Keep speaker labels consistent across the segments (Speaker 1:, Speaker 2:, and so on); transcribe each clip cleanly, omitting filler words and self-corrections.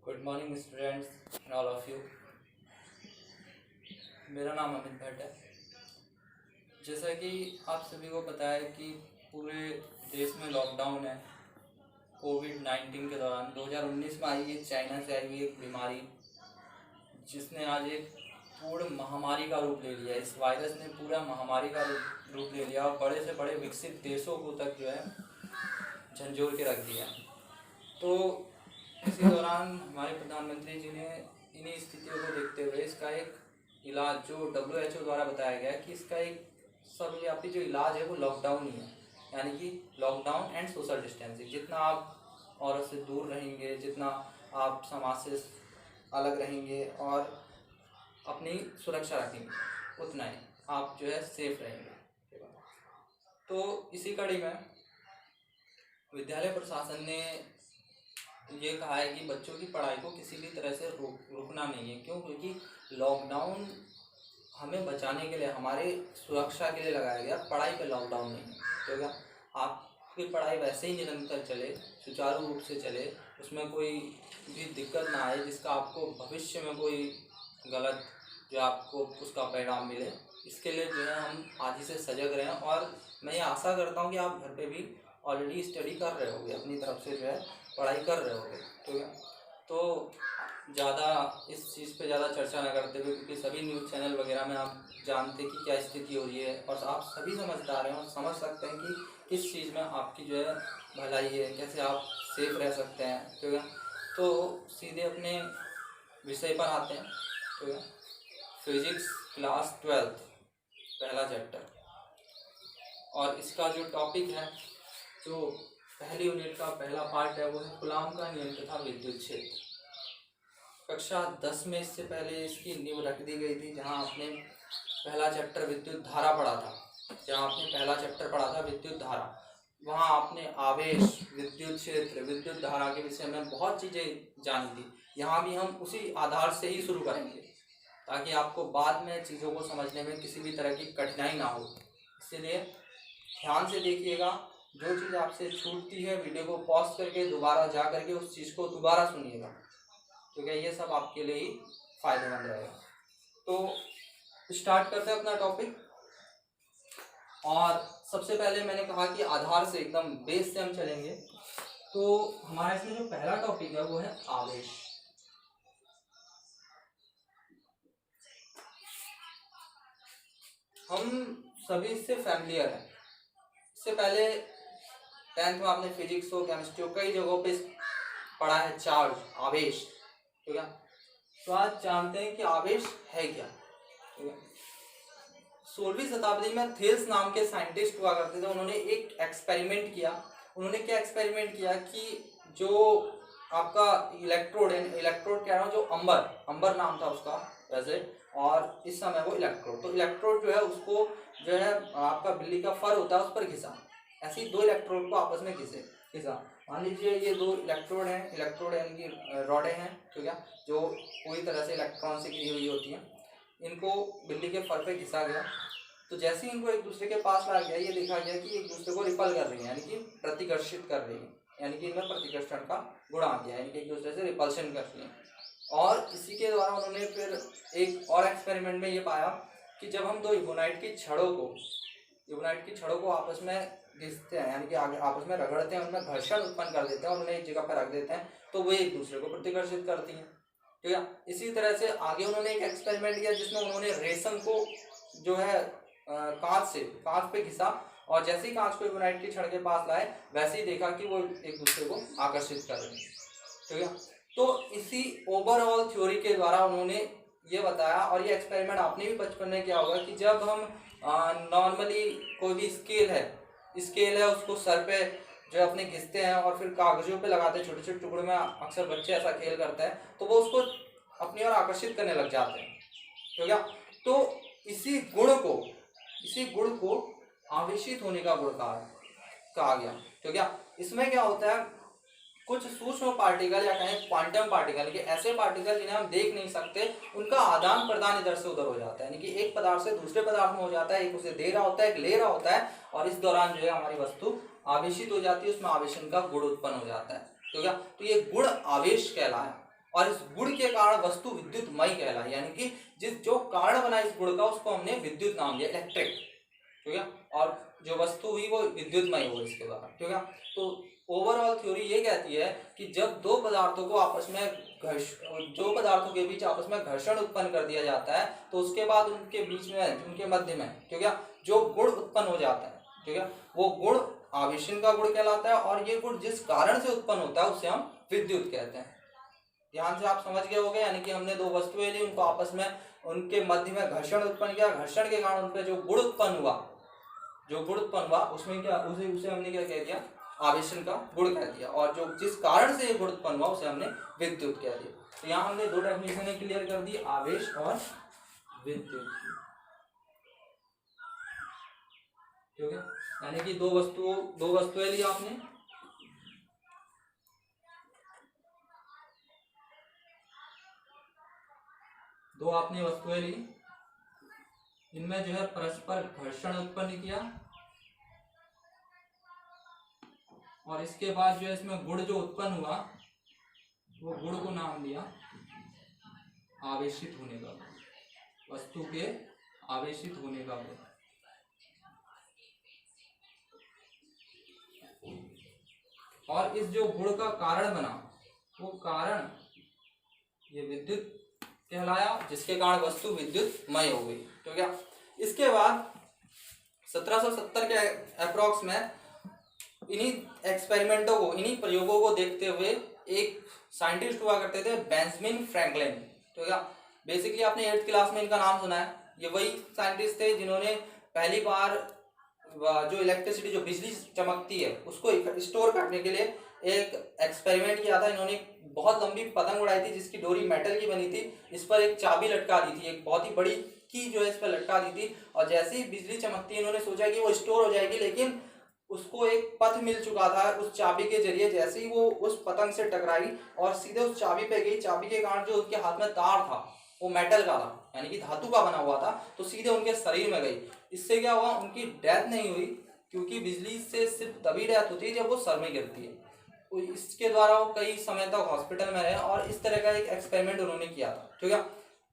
Speaker 1: Good morning students and all of you. मेरा नाम अमित भट्ट है। जैसा कि आप सभी को पता है कि पूरे देश में लॉकडाउन है। कोविड-19 के दौरान 2019 में आई है, चाइना से आई हुई एक बीमारी जिसने आज एक पूर्ण महामारी का रूप ले लिया। इस वायरस ने पूरा महामारी का रूप ले लिया और बड़े से बड़े विकसित देशों को तक जो है झंझोर के रख दिया। तो इसी दौरान हमारे प्रधानमंत्री जी ने इन्हीं स्थितियों को देखते हुए इसका एक इलाज जो WHO द्वारा बताया गया है कि इसका एक सर्वव्यापी जो इलाज है वो लॉकडाउन ही है, यानी कि लॉकडाउन एंड सोशल डिस्टेंसिंग। जितना आप औरत से दूर रहेंगे, जितना आप समाज से अलग रहेंगे और अपनी सुरक्षा रखेंगे, उतना ही आप जो है सेफ रहेंगे। तो इसी कड़ी में विद्यालय प्रशासन ने ये कहा है कि बच्चों की पढ़ाई को किसी भी तरह से रुकना नहीं है। क्यों? क्योंकि लॉकडाउन हमें बचाने के लिए, हमारे सुरक्षा के लिए लगाया गया, पढ़ाई पे लॉकडाउन नहीं है। तो क्या आपकी पढ़ाई वैसे ही निरंतर चले, सुचारू रूप से चले, उसमें कोई भी दिक्कत ना आए जिसका आपको भविष्य में कोई गलत जो आपको उसका परिणाम मिले। इसके लिए जो है हम आज ही से सजग रहें और मैं ये आशा करता हूँ कि आप घर पे भी ऑलरेडी स्टडी कर रहे होगे, अपनी तरफ से जो है पढ़ाई कर रहे होगे। ठीक है, तो ज़्यादा इस चीज़ पे ज़्यादा चर्चा न करते हुए, क्योंकि सभी न्यूज़ चैनल वगैरह में आप जानते हैं कि क्या स्थिति हो रही है और आप सभी समझदार हैं और समझ सकते हैं कि किस चीज़ में आपकी जो है भलाई है, कैसे आप सेफ रह सकते हैं। ठीक है, तो सीधे अपने विषय पर आते हैं। ठीक है, फिजिक्स क्लास 12 पहला चैप्टर, और इसका जो टॉपिक है, जो पहली यूनिट का पहला पार्ट है, वो है कूलाम का नियम तथा विद्युत क्षेत्र। कक्षा 10 में इससे पहले इसकी नींव रख दी गई थी, जहां आपने पहला चैप्टर विद्युत धारा पढ़ा था। विद्युत धारा, वहां आपने आवेश, विद्युत क्षेत्र, विद्युत धारा के विषय में बहुत चीज़ें जानी थी। यहाँ भी हम उसी आधार से ही शुरू करेंगे ताकि आपको बाद में चीज़ों को समझने में किसी भी तरह की कठिनाई ना हो। इसलिए ध्यान से देखिएगा, जो चीज़ आपसे छूटती है वीडियो को पॉज करके दोबारा जा करके उस चीज़ को दोबारा सुनिएगा, क्योंकि ये सब आपके लिए ही फायदेमंद रहेगा। तो स्टार्ट करते हैं अपना टॉपिक। और सबसे पहले मैंने कहा कि आधार से, एकदम बेस से हम चलेंगे। तो हमारा इसमें जो पहला टॉपिक है वो है आवेश। हम सभी इससे फैमिलियर हैं। इससे पहले 10th में आपने फिजिक्स हो, केमिस्ट्री हो, कई जगहों पे पढ़ा है चार्ज, आवेश। ठीक है, तो आज जानते हैं कि आवेश है क्या। ठीक है, 16वीं शताब्दी में थेल्स नाम के साइंटिस्ट हुआ करते थे। उन्होंने एक एक्सपेरिमेंट किया। उन्होंने क्या एक्सपेरिमेंट किया कि जो आपका इलेक्ट्रोड कह रहा हूँ, जो अंबर नाम था उसका वैसे, और इस समय वो इलेक्ट्रोड, तो इलेक्ट्रोड जो है उसको जो है आपका बिल्ली का फर होता है उस पर घिसा। ऐसे ही दो इलेक्ट्रोड को आपस में घिसा। मान लीजिए ये दो इलेक्ट्रोड यानी कि रॉडें हैं, ठीक है, जो पूरी तरह से इलेक्ट्रॉन से घिरी हुई होती हैं। इनको बिल्ली के फर पे घिसा गया, तो जैसे ही इनको एक दूसरे के पास लाया गया, ये देखा गया कि एक दूसरे को रिपल कर रही है, यानी कि प्रतिकर्षित कर रही है, यानी कि इनमें प्रतिकर्षण का गुण आ गया, यानी कि एक दूसरे से रिपल्शन कर रही है। और इसी के द्वारा उन्होंने फिर एक और एक्सपेरिमेंट में ये पाया कि जब हम दो इबोनाइट की छड़ों को आपस में घिसते हैं, यानी कि आपस में रगड़ते हैं, उनमें घर्षण उत्पन्न कर देते हैं और उन्हें एक जगह पर रख देते हैं, तो वो एक दूसरे को प्रतिकर्षित करती हैं। ठीक है, इसी तरह से आगे उन्होंने एक एक्सपेरिमेंट किया जिसमें उन्होंने रेशम को जो है कांच पे घिसा, और जैसे ही कांच को इबोनाइट की छड़ के पास लाए, वैसे ही देखा कि वो एक दूसरे को आकर्षित कर रहे हैं। ठीक है, तो इसी ओवरऑल थ्योरी के द्वारा उन्होंने ये बताया, और ये एक्सपेरिमेंट आपने भी बचपन में किया होगा कि जब हम नॉर्मली कोई भी स्केल है उसको सर पे जो अपने घिसते हैं और फिर कागजों पे लगाते हैं, छोटे छोटे टुकड़ों में, अक्सर बच्चे ऐसा खेल करते हैं, तो वो उसको अपनी ओर आकर्षित करने लग जाते हैं। ठीक है, तो इसी गुण को आवेशित होने का गुण कहा गया। ठीक है, इसमें क्या होता है, कुछ सूक्ष्म पार्टिकल या कहें क्वांटम पार्टिकल के ऐसे पार्टिकल जिन्हें हम देख नहीं सकते, उनका आदान प्रदान इधर से उधर हो जाता है, यानी कि एक पदार्थ से दूसरे पदार्थ में हो जाता है, एक उसे दे रहा होता है, एक ले रहा होता है, और इस दौरान जो है हमारी वस्तु आवेशित हो जाती है, उसमें आवेशन का गुण उत्पन्न हो जाता है। तो ये गुण आवेश कहलाया। और इस गुण के कारण वस्तु विद्युतमय कहलाई, यानी कि जिस जो कारण बना इस गुण का उसको हमने विद्युत नाम दिया, इलेक्ट्रिक, ठीक है। और जो वस्तु हुई वो विद्युतमय हो इसके द्वारा, ठीक है। तो ओवरऑल थ्योरी ये कहती है कि जब दो पदार्थों को आपस में दो पदार्थों के बीच आपस में घर्षण उत्पन्न कर दिया जाता है तो उसके बाद उनके बीच में, उनके मध्य में, ठीक है, जो गुण उत्पन्न हो जाता है, ठीक है, वो गुण आवेशन का गुण कहलाता है। और ये गुण जिस कारण से उत्पन्न होता है उसे हम विद्युत कहते हैं। ध्यान से आप समझ गए होंगे, यानी कि हमने दो वस्तुएं ली, उनको आपस में उनके मध्य में घर्षण उत्पन्न किया, घर्षण के कारण उनपे जो गुण उत्पन्न हुआ उसमें क्या, उसे हमने क्या कह दिया, आवेशन का गुण कह दिया। और जो जिस कारण से ये गुण उत्पन्न हुआ उसे हमने विद्युत कह दिया। तो यहाँ हमने दो डेफिनेशन क्लियर कर दी, आवेश और विद्युत, ठीक है। यानी कि दो वस्तुएं ली आपने, दो आपने वस्तुएं ली, इनमें जो है परस्पर घर्षण उत्पन्न किया और इसके बाद जो है इसमें गुण जो उत्पन्न हुआ वो गुण को नाम दिया आवेशित होने का गुण, वस्तु के आवेशित होने का गुण। और इस जो गुण का कारण बना वो कारण ये विद्युत कहलाया, जिसके कारण वस्तु विद्युतमय हो गई, ठीक है। इसके बाद 1770 के अप्रॉक्स में इन्हीं एक्सपेरिमेंटों को, इन्हीं प्रयोगों को देखते हुए एक साइंटिस्ट हुआ करते थे, बेंजामिन फ्रैंकलिन, ठीक है। बेसिकली आपने 8th क्लास में इनका नाम सुना है। ये वही साइंटिस्ट थे जिन्होंने पहली बार जो इलेक्ट्रिसिटी, जो बिजली चमकती है उसको स्टोर करने के लिए एक एक्सपेरिमेंट किया था। इन्होंने बहुत लंबी पतंग उड़ाई थी जिसकी डोरी मेटल की बनी थी, इस पर एक चाबी लटका दी थी, एक बहुत ही बड़ी की जो है इस पर लटका दी थी। और जैसे ही बिजली चमकती है इन्होंने सोचा कि वो स्टोर हो जाएगी, लेकिन उसको एक पथ मिल चुका था उस चाबी के जरिए। जैसे ही वो उस पतंग से टकराई और सीधे उस चाबी पे गई, चाबी के कारण जो उसके हाथ में तार था वो मेटल का था, यानी कि धातु का बना हुआ था, तो सीधे उनके शरीर में गई। इससे क्या हुआ, उनकी डेथ नहीं हुई, क्योंकि बिजली से सिर्फ तभी डेथ होती है जब वो सर में गिरती है। तो इसके द्वारा वो कई समय तक हॉस्पिटल में रहे और इस तरह का एक एक्सपेरिमेंट उन्होंने किया था, ठीक है।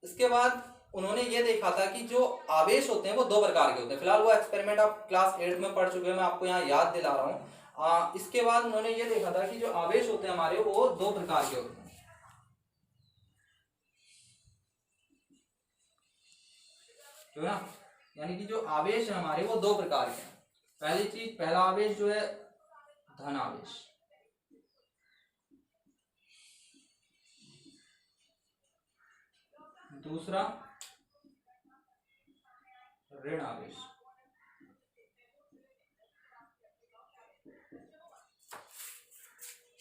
Speaker 1: इसके बाद उन्होंने ये देखा था कि जो आवेश होते हैं वो दो प्रकार के होते हैं। फिलहाल वो एक्सपेरिमेंट आप क्लास 8 में पढ़ चुके हैं, मैं आपको यहाँ याद दिला रहा हूँ। इसके बाद उन्होंने ये देखा था कि जो आवेश होते हैं हमारे वो दो प्रकार के होते हैं, ठीक है ना। यानी कि जो आवेश है हमारे वो दो प्रकार के हैं। पहला आवेश जो है धन आवेश, दूसरा ऋण आवेश।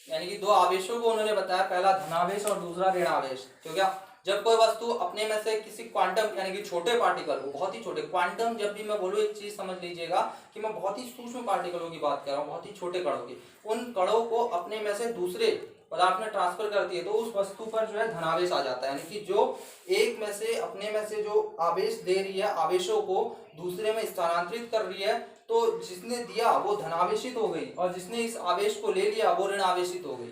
Speaker 1: यानी कि दो आवेशों को उन्होंने बताया, पहला धनावेश और दूसरा ऋण आवेश, ठीक है। जब कोई वस्तु अपने में से किसी क्वांटम, यानी कि छोटे पार्टिकल को, बहुत ही छोटे क्वांटम, जब भी मैं बोलूँ एक चीज समझ लीजिएगा कि मैं बहुत ही सूक्ष्म पार्टिकलों की बात कर रहा हूँ, बहुत ही छोटे कणों की, उन कणों को अपने में से दूसरे पदार्थ में ट्रांसफर करती है तो उस वस्तु पर जो है धनावेश आ जाता है। यानी कि जो एक में से, अपने में से जो आवेश दे रही है, आवेशों को दूसरे में स्थानांतरित कर रही है, तो जिसने दिया वो धनावेशित हो गई और जिसने इस आवेश को ले लिया वो ऋण आवेशित हो गई।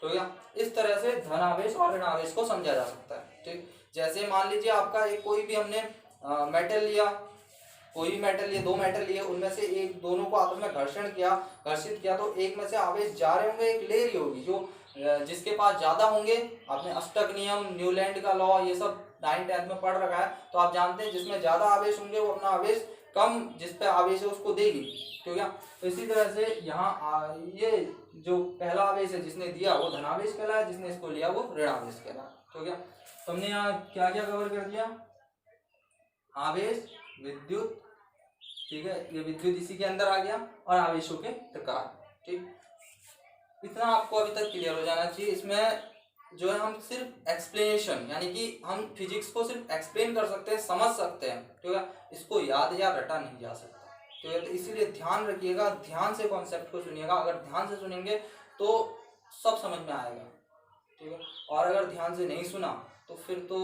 Speaker 1: तो या इस तरह से धन आवेश और ऋण आवेश को समझा जा सकता है, ठीक। जैसे मान लीजिए आपका एक कोई भी हमने मेटल लिया, कोई भी मेटल लिए, दो मेटल लिए, उनमें से एक, दोनों को आपस में घर्षित किया तो एक में से आवेश जा रहे होंगे, एक ले रही होगी। जो जिसके पास ज्यादा होंगे, आपने अष्टक नियम, न्यूलैंड का लॉ, ये सब 9th 10th में पढ़ रखा है, तो आप जानते हैं जिसमें ज्यादा आवेश होंगे वो अपना आवेश कम, जिस पे आवेश है उसको देगी, ठीक है। तो इसी तरह से यहाँ ये जो पहला आवेश है जिसने दिया वो धनावेश कहलाया, जिसने इसको लिया वो ऋण आवेश कहलाया, ठीक है। तो हमने यहाँ क्या क्या कवर कर दिया, आवेश, विद्युत, ठीक है, ये विद्युत इसी के अंदर आ गया, और आवेशों के प्रकार, ठीक। इतना आपको अभी तक क्लियर हो जाना चाहिए। इसमें जो है हम सिर्फ एक्सप्लेनेशन, यानी कि हम फिजिक्स को सिर्फ एक्सप्लेन कर सकते हैं, समझ सकते हैं, ठीक है, इसको याद या रटा नहीं जा सकता, ठीक है। तो इसीलिए ध्यान रखिएगा, ध्यान से कॉन्सेप्ट को सुनिएगा। अगर ध्यान से सुनेंगे तो सब समझ में आएगा, ठीक है। और अगर ध्यान से नहीं सुना तो फिर तो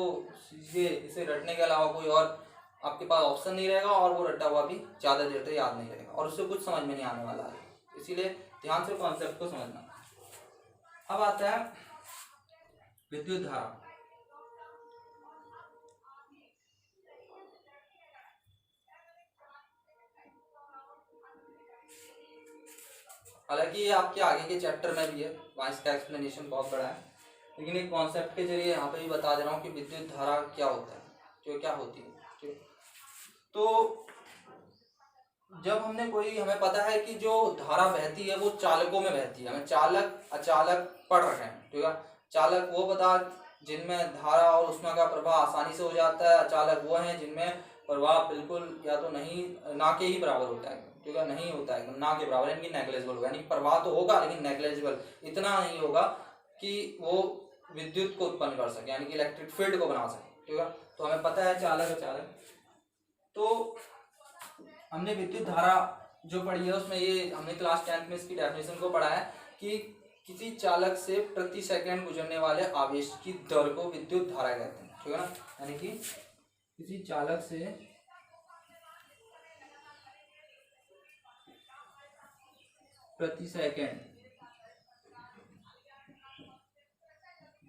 Speaker 1: इसे रटने के अलावा कोई और आपके पास ऑप्शन नहीं रहेगा, और वो रटा हुआ भी ज़्यादा देर तक याद नहीं रहेगा और उससे कुछ समझ में नहीं आने वाला है। इसीलिए ध्यान से कॉन्सेप्ट को समझना। अब आता है विद्युत धारा। हालांकि ये आपके आगे के चैप्टर में भी है, वहाँ इसका एक्सप्लेनेशन बहुत बड़ा है, लेकिन एक कॉन्सेप्ट के जरिए यहाँ पे भी बता दे रहा हूँ कि विद्युत धारा क्या होता है, जो क्या होती है। ठीक, तो जब हमें पता है कि जो धारा बहती है वो चालकों में बहती है, हमें चालक अचालक पढ़ रहे हैं। ठीक है, चालक वो पदार्थ जिनमें धारा और ऊष्मा का प्रवाह आसानी से हो जाता है, अचालक वो हैं जिनमें प्रवाह बिल्कुल या तो नहीं ना के ही बराबर होता है। ठीक है, नहीं होता है एकदम ना के बराबर, यानी नेग्लेजिबल होगा, यानी प्रवाह तो होगा लेकिन नेग्लेजिबल, इतना नहीं होगा कि वो विद्युत को उत्पन्न कर सके, यानी कि इलेक्ट्रिक फील्ड को बना सके। ठीक है, तो हमें पता है चालक अचालक। तो हमने विद्युत धारा जो पढ़ी है उसमें ये हमने क्लास 10 में इसकी डेफिनेशन को पढ़ा है कि किसी चालक से प्रति सेकंड गुजरने वाले आवेश की दर को विद्युत धारा कहते हैं। ठीक है ना, यानी कि किसी चालक से प्रति सेकंड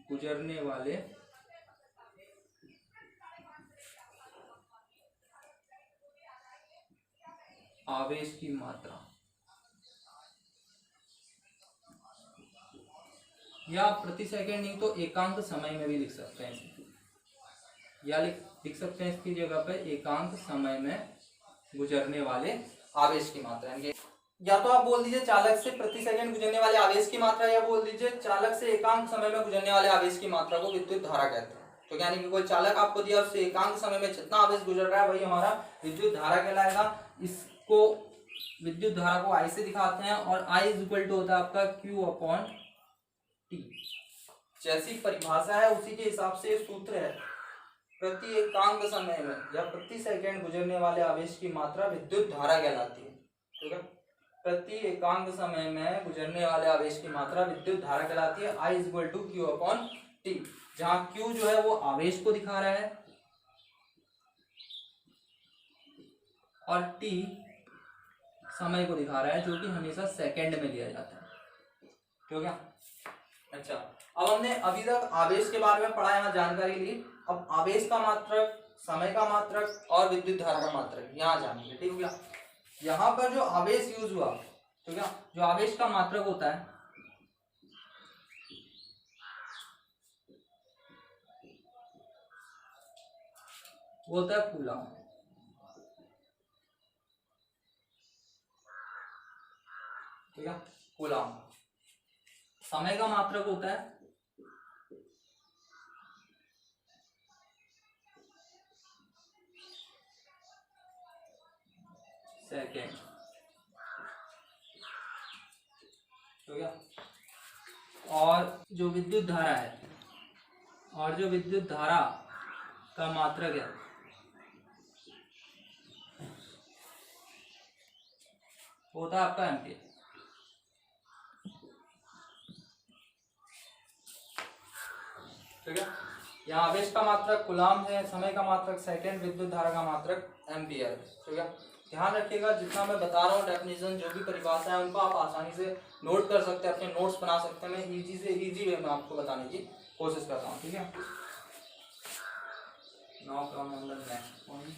Speaker 1: गुजरने वाले आवेश की मात्रा, या प्रति सेकंड नहीं तो एकांक समय में भी लिख सकते हैं इसे, या लिख सकते हैं इसकी जगह पे एकांक समय में गुजरने वाले आवेश की मात्रा। या तो आप बोल दीजिए चालक से प्रति सेकंड गुजरने वाले आवेश की मात्रा, या बोल दीजिए चालक से एकांक समय में गुजरने वाले आवेश की मात्रा को विद्युत धारा कहते हैं। तो यानी कि कोई चालक आपको दिया, उससे एकांक समय में जितना आवेश गुजर रहा है वही हमारा विद्युत धारा कहलाएगा। इसको विद्युत धारा को आई से दिखाते हैं, और आई इज इक्वल टू होता है आपका Q अपॉन टी। जैसी परिभाषा है उसी के हिसाब से सूत्र है, प्रति एकांक समय में या प्रति सेकंड गुजरने वाले आवेश की मात्रा विद्युत धारा कहलाती है। ठीक है, प्रति एकांक समय में गुजरने वाले आवेश की मात्रा विद्युत धारा कहलाती है। I is equal to Q upon T, जहां Q जो है वो आवेश को दिखा रहा है और T समय को दिखा रहा है, जो कि हमेशा सेकंड में लिया जाता है। ठीक है, अच्छा, अब हमने अभी तक आवेश के बारे में पढ़ा, यहाँ जानकारी ली। अब आवेश का मात्रक, समय का मात्रक और विद्युत धारा का मात्रक यहाँ जानेंगे। ठीक है, यहाँ पर जो आवेश यूज हुआ, ठीक है, जो आवेश का मात्रक होता है वो होता है कूलम। ठीक है, कूलम। समय का मात्रक होता है सेकेंड। ठीक है, और जो विद्युत धारा है, और जो विद्युत धारा का मात्रक है होता है आपका एम्पियर। ठीक है, यहाँ आवेश का मात्रक कूलम है, समय का मात्रक सेकंड, विद्युत धारा का मात्रक एम्पियर। ठीक है, ध्यान रखिएगा जितना मैं बता रहा हूँ डेफिनेशन, जो भी परिभाषा है उनको आप आसानी से नोट कर सकते हैं, अपने नोट्स बना सकते हैं। मैं इजी से इजी वे में आपको बताने की कोशिश करता हूँ। ठीक है, now come on the next point.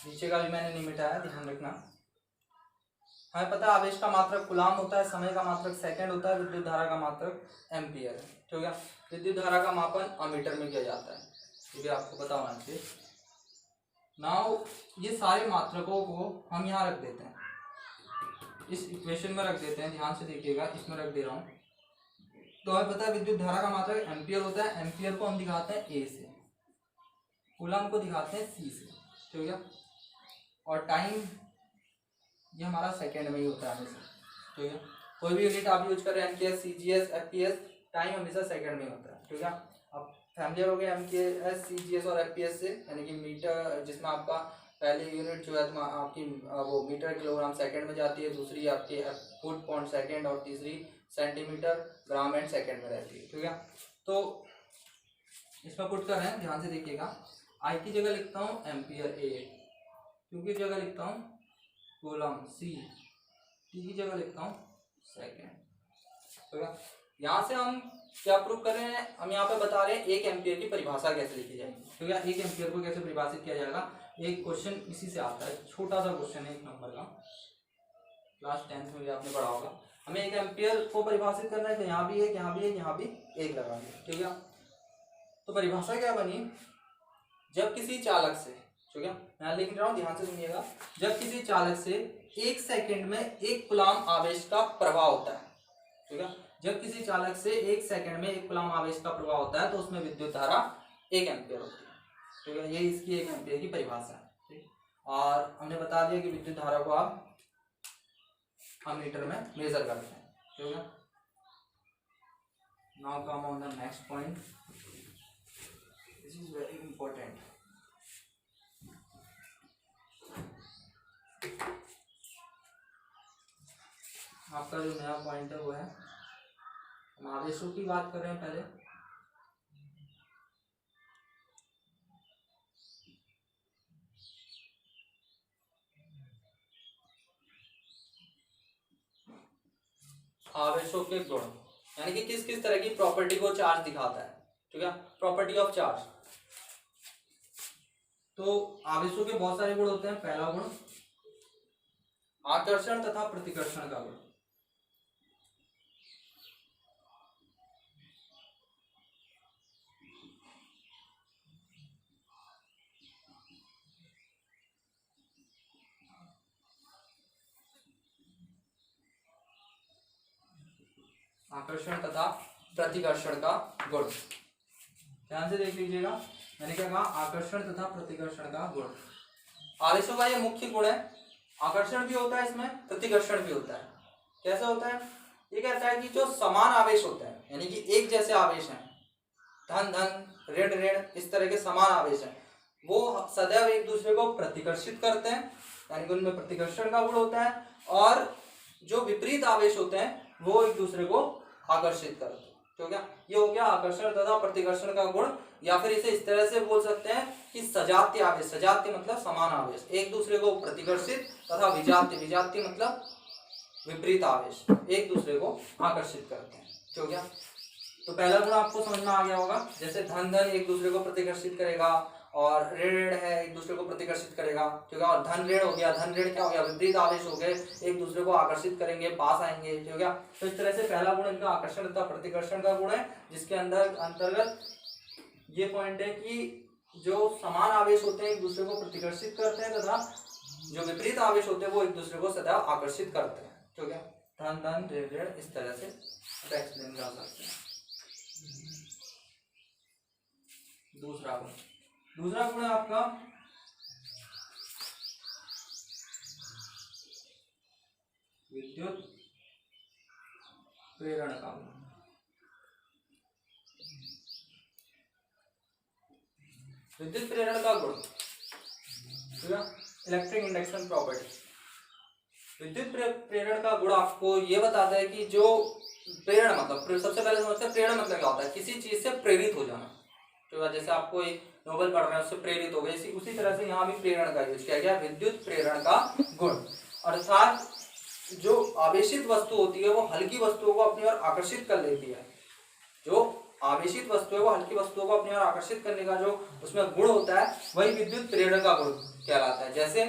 Speaker 1: नीचे का भी मैंने नहीं मिटाया, ध्यान रखना। हमें पता है आवेश का मात्रक कूलम होता है, समय का मात्रक सेकंड होता है, विद्युत धारा का मात्रक एम्पियर है। ठीक है, विद्युत धारा का मापन अमीटर में किया जाता है, ये भी आपको पता होना चाहिए। नाउ ये सारे मात्रकों को हम यहाँ रख देते हैं, इस इक्वेशन में रख देते हैं, ध्यान से देखिएगा, इसमें रख दे रहा हूँ। तो हमें पता है विद्युत धारा का मात्रक एम्पियर होता है, एम्पियर को हम दिखाते हैं ए से, कूलम को दिखाते हैं सी से। ठीक है, और टाइम ये हमारा सेकंड में ही होता है हमेशा। ठीक है, कोई भी यूनिट आप यूज करें, एमकेएस, सीजीएस, एफपीएस, टाइम हमेशा सेकंड में होता है। ठीक है, अब फैमिलियर हो गया एमकेएस, सीजीएस और एफपीएस से, यानी कि मीटर, जिसमें आपका पहली यूनिट जो है आपकी वो मीटर किलोग्राम सेकंड में जाती है, दूसरी आपकी फुट पॉइंट सेकंड, और तीसरी सेंटीमीटर ग्राम एंड सेकंड में रहती है। ठीक है, तो इसमें पुट कर रहे हैं, ध्यान से देखिएगा। आई की जगह लिखता हूँ एम्पियर ए, क्यू की जगह लिखता हूँ कूलम सी, टी की जगह लिखता हूँ सेकेंड। ठीक है, यहाँ से हम क्या प्रूव कर रहे हैं, हम यहाँ पे बता रहे हैं 1 एम्पियर की परिभाषा कैसे लिखी जाएगी। तो क्या 1 एम्पियर को कैसे परिभाषित किया जाएगा, एक क्वेश्चन इसी से आता है, छोटा सा क्वेश्चन है 1 नंबर का, क्लास 10th में भी आपने पढ़ा होगा। हमें 1 एम्पियर को परिभाषित करना है, तो यहाँ भी 1, यहाँ भी 1, यहाँ भी 1 लगाएंगे, ठीक है। तो परिभाषा क्या बनी, जब किसी चालक से, ठीक है मैं लिख रहा हूँ ध्यान से सुनिएगा, जब किसी चालक से 1 सेकंड में 1 कूलम्ब आवेश का प्रवाह होता है, ठीक है, जब किसी चालक से 1 सेकंड में 1 कूलम्ब आवेश का प्रवाह होता है तो उसमें विद्युत धारा 1 एम्पियर होती है, ठीक है। ये इसकी 1 एम्पियर की परिभाषा है, ठीक। और हमने बता दिया कि विद्युत धारा को आप अमीटर में मेजर करते हैं, ठीक है। Now come on the next point, this is very important. आपका जो नया पॉइंट है वो है, हम आवेशों की बात कर रहे हैं पहले। आवेशों के गुण यानी कि किस किस तरह की प्रॉपर्टी को चार्ज दिखाता है, ठीक है, प्रॉपर्टी ऑफ चार्ज। तो आवेशों के बहुत सारे गुण होते हैं। पहला गुण आकर्षण तथा प्रतिकर्षण का गुण। आकर्षण तथा प्रतिकर्षण का गुण, ध्यान से देख लीजिएगा। मैंने क्या कहा, आकर्षण तथा प्रतिकर्षण का गुण। आवेशों का ये मुख्य गुण है, आकर्षण भी होता है इसमें, प्रतिकर्षण भी होता है। कैसे होता है, ये कहता है कि जो समान आवेश होता है यानी कि एक जैसे आवेश हैं, धन धन ऋण ऋण इस तरह के समान आवेश हैं, वो सदैव एक दूसरे को प्रतिकर्षित करते हैं, यानी कि उनमें प्रतिकर्षण का गुण होता है। और जो विपरीत आवेश होते हैं वो एक दूसरे को आकर्षित करते हैं, तो क्या ये हो गया आकर्षण तथा प्रतिकर्षण का गुण। या फिर इसे इस तरह से बोल सकते हैं कि सजातीय आवेश, सजातीय मतलब समान आवेश, एक दूसरे को प्रतिकर्षित, तथा विजातीय, विजातीय मतलब विपरीत आवेश, एक दूसरे को आकर्षित करते हैं, तो क्या। तो पहला गुण आपको समझ में आ गया होगा, जैसे धन धन एक दूसरे को प्रतिकर्षित करेगा, और ऋण ऋण है एक दूसरे को प्रतिकर्षित करेगा, ठीक है। और धन ऋण हो गया, धन ऋण क्या हो गया, विपरीत आवेश हो गए, एक दूसरे को आकर्षित करेंगे, पास आएंगे, ठीक है। तो इस तरह से पहला गुण इनका आकर्षण तथा प्रतिकर्षण का गुण है, जिसके अंतर्गत ये पॉइंट है कि जो समान आवेश होते हैं एक दूसरे को प्रतिकर्षित करते हैं, तथा जो विपरीत आवेश होते हैं वो एक दूसरे को सदैव आकर्षित करते हैं, ठीक है। धन धन ऋण ऋण इस तरह से एक्सप्लेन कर सकते हैं। दूसरा गुण है आपका विद्युत प्रेरण का गुण। विद्युत प्रेरण का गुण, ठीक है, इलेक्ट्रिक इंडक्शन प्रॉपर्टी। विद्युत प्रेरण का गुण आपको ये बताता है कि जो प्रेरण मतलब, सबसे पहले समझते हैं प्रेरण मतलब क्या होता है, किसी चीज से प्रेरित हो जाना, तो जैसे आपको एक नोबेल पढ़ रहे हैं उससे प्रेरित हो गए, उसी तरह से यहाँ भी प्रेरण का यूज किया गया, विद्युत प्रेरण का गुण। अर्थात जो आवेशित वस्तु होती है वो हल्की वस्तुओं को अपनी ओर आकर्षित कर लेती है, जो आवेशित वस्तु है वो हल्की वस्तुओं को अपनी ओर आकर्षित करने का जो उसमें गुण होता है वही विद्युत प्रेरण का गुण कहलाता है। जैसे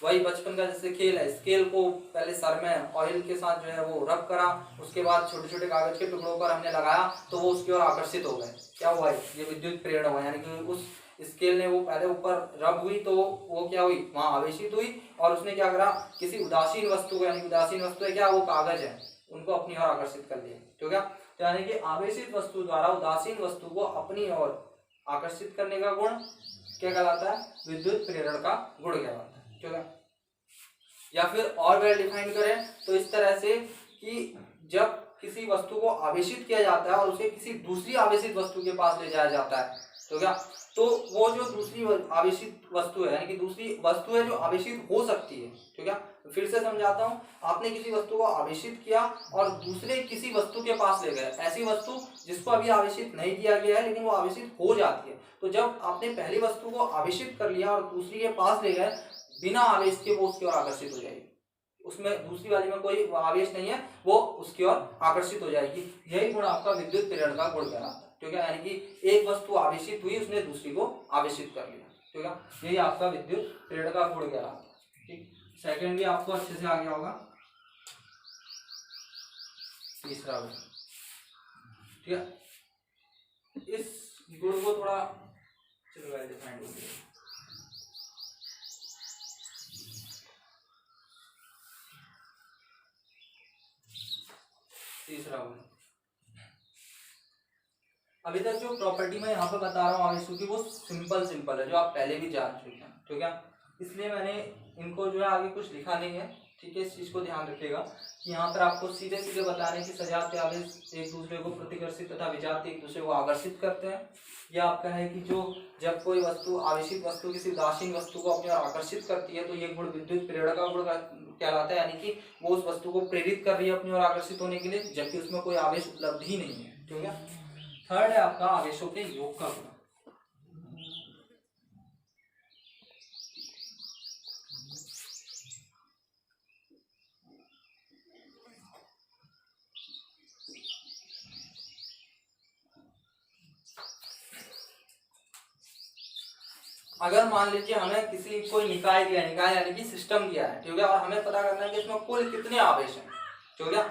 Speaker 1: वही बचपन का जैसे खेल है, स्केल को पहले सर में ऑयल के साथ जो है वो रब करा, उसके बाद छोटे छोटे कागज के टुकड़ों पर हमने लगाया तो वो उसकी ओर आकर्षित हो गए, क्या हुआ है, ये विद्युत प्रेरण हुआ। यानी कि उस स्केल ने वो पहले ऊपर रब हुई तो वो क्या हुई, वहां आवेशित हुई, और उसने क्या करा, किसी उदासीन वस्तु को, यानी उदासीन वस्तु है क्या, वो कागज है, उनको अपनी ओर आकर्षित कर लिया, ठीक है। तो यानी कि आवेशित वस्तु द्वारा उदासीन वस्तु को अपनी ओर आकर्षित करने का गुण क्या कहलाता है, विद्युत प्रेरण का गुण कहलाता है, ठीक है। या फिर और वेल डिफाइन करें तो इस तरह से कि जब किसी वस्तु को आवेशित किया जाता है और उसे किसी दूसरी आवेशित वस्तु के पास ले जाया जाता है, तो क्या, तो वो जो दूसरी आवेशित वस्तु है, यानी कि दूसरी वस्तु है जो आवेशित हो सकती है, ठीक है। फिर से समझाता हूँ, आपने किसी वस्तु को आवेशित किया और दूसरे किसी वस्तु के पास ले गए, ऐसी वस्तु जिसको अभी आवेशित नहीं किया गया है लेकिन वो आवेशित हो जाती है। तो जब आपने पहली वस्तु को आवेशित कर लिया और दूसरी के पास ले गए, बिना आवेश के वो उसकी ओर आकर्षित हो जाएगी, उसमें दूसरी वाली में कोई आवेश नहीं है, वो उसकी ओर आकर्षित हो जाएगी। यही गुण आपका विद्युत प्रेरण का गुण कहलाता है। ठीक है, यानी कि एक वस्तु आवेशित हुई, उसने दूसरी को आवेशित कर लिया। ठीक है, यही आपका विद्युत प्रेरण का गुण कहलाता है। ठीक, सेकंड भी आपको अच्छे से आ गया होगा। तीसरा गुण, ठीक है, इस गुण को थोड़ा डिफाइन हो गया। तीसरा गुण, अभी तक जो प्रॉपर्टी मैं यहाँ पे बता रहा हूँ आवेशों की, वो सिंपल है, जो आप पहले भी जान चुके हैं। ठीक है, इसलिए मैंने इनको जो है आगे कुछ लिखा नहीं है। ठीक है, इस चीज को ध्यान रखिएगा कि यहाँ पर आपको सीधे सीधे बताने की सजातीय आवेश एक दूसरे को प्रतिकर्षित तथा विजातीय एक दूसरे को आकर्षित करते हैं। यह आपका है कि जो जब कोई वस्तु आवेशित वस्तु किसी उदासीन वस्तु को अपनी ओर आकर्षित करती है तो ये गुण विद्युत प्रेरण का गुण कहलाता है, यानी कि वो उस वस्तु को प्रेरित कर रही है अपनी ओर आकर्षित होने के लिए, जबकि उसमें कोई आवेश उपलब्ध ही नहीं है। ठीक है, थर्ड है आपका आवेशों के योग का गुण। अगर मान लीजिए हमें किसी कोई निकाय दिया, निकाय यानी कि सिस्टम दिया है, ठीक है, और हमें पता करना है कि इसमें कुल कितने आवेश हैं। ठीक है,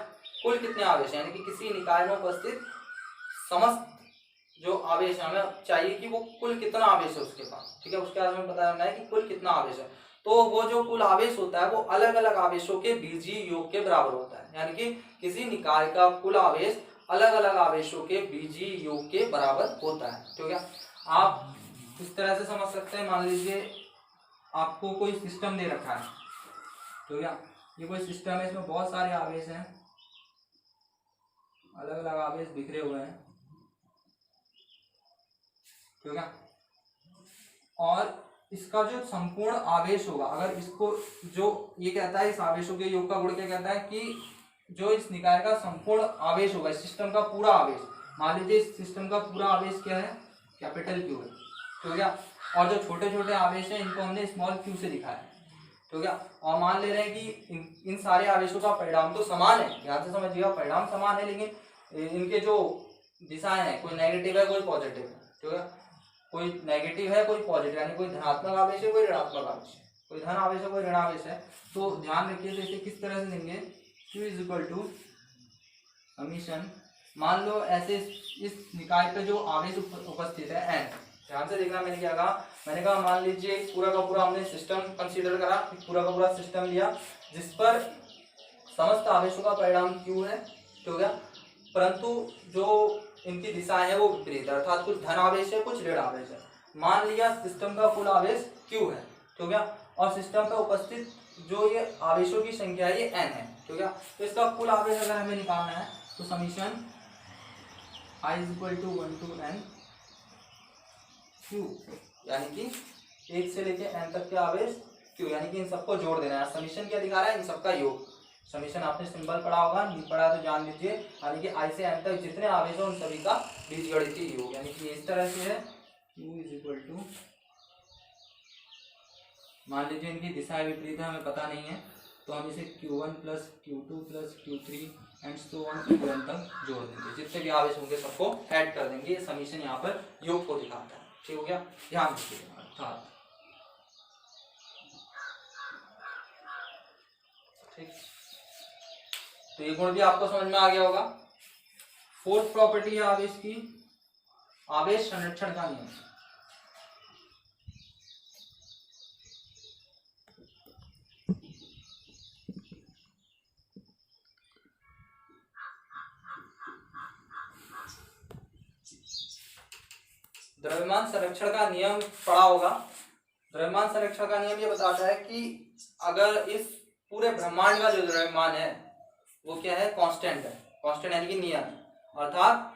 Speaker 1: कुल कितने आवेश हैं, यानी कि किसी निकाय में उपस्थित समस्त जो आवेश है, हमें चाहिए कि वो कुल कितना आवेश है उसके पास। ठीक है, उसके बाद हमें पता करना है कि कुल कितना आवेश है। तो वो जो कुल आवेश होता है वो अलग अलग आवेशों के बीजीय योग के बराबर होता है, यानी कि किसी निकाय का कुल आवेश अलग अलग आवेशों के बीजीय योग के बराबर होता है। ठीक है, आप इस तरह से समझ सकते हैं। मान लीजिए आपको कोई सिस्टम दे रखा है, ठीक है, ये कोई सिस्टम है, इसमें बहुत सारे आवेश हैं, अलग अलग आवेश बिखरे हुए हैं। ठीक है, और इसका जो संपूर्ण आवेश होगा, अगर इसको जो ये कहता है इस आवेशों के योग का गुण क्या कहता है कि जो इस निकाय का संपूर्ण आवेश होगा, इस सिस्टम का पूरा आवेश, मान लीजिए इस सिस्टम का पूरा आवेश क्या है, कैपिटल क्यू है। ठीक है, और जो छोटे छोटे आवेश हैं इनको हमने स्मॉल क्यू से दिखाया है। ठीक है, और मान ले रहे हैं कि इन सारे आवेशों का परिणाम तो समान है, ध्यान से समझिएगा, परिणाम समान है, लेकिन इनके जो दिशाएं हैं, कोई नेगेटिव है कोई पॉजिटिव है। ठीक है, कोई नेगेटिव है कोई पॉजिटिव, यानी कोई धनात्मक आवेश है कोई ऋणात्मक आवेश है, कोई धन आवेश है कोई ऋण आवेश है। तो ध्यान रखिए, तो इसे किस तरह से देंगे, Q इज टू समीशन, मान लो ऐसे इस निकाय पे जो आवेश उपस्थित है n, ध्यान से देखना, मैंने क्या कहा, मैंने कहा मान लीजिए पूरा का पूरा हमने सिस्टम कंसीडर करा, पूरा का पूरा सिस्टम लिया जिस पर समस्त आवेशों का परिणाम Q है। ठीक है, परंतु जो इनकी दिशाएं है वो विपरीत है, अर्थात कुछ धन आवेश है कुछ ऋण आवेश है। मान लिया सिस्टम का कुल आवेश Q है, ठीक है, और सिस्टम पे उपस्थित जो ये आवेशों की संख्या है ये n है। ठीक है, तो इसका कुल आवेश अगर हमें निकालना है तो summation I is equal to 1 to n Q, यानी कि 1 से लेके n तक के आवेश Q, यानी कि इन सबको जोड़ देना है। समीशन क्या दिखा रहा है, इन सबका योग। समीशन आपने सिंबल पढ़ा होगा, नहीं पढ़ा तो जान लीजिए, यानी कि I से n तक जितने आवेश हैं उन सभी का बीजगणितीय योग, यानी कि इस तरह से है Q इज इक्वल टू, मान लीजिए इनकी दिशाएं विपरीत है, हमें पता नहीं है, तो हम इसे Q1 plus Q2 plus Q3 and so on Qn तक जोड़ देंगे, जितने भी आवेश होंगे सबको ऐड कर देंगे। ये समीशन यहाँ पर योग को दिखाता है। ठीक हो गया, ध्यान रखिएगा। अर्थात ठीक, तो ये गुण भी आपको समझ में आ गया होगा। फोर्थ प्रॉपर्टी है आवेश की, आवेश संरक्षण का नियम। द्रव्यमान संरक्षण का नियम पढ़ा होगा। द्रव्यमान संरक्षण का नियम ये बताता है कि अगर इस पूरे ब्रह्मांड का जो द्रव्यमान है वो क्या है, कांस्टेंट है, कांस्टेंट यानी कि नियम, अर्थात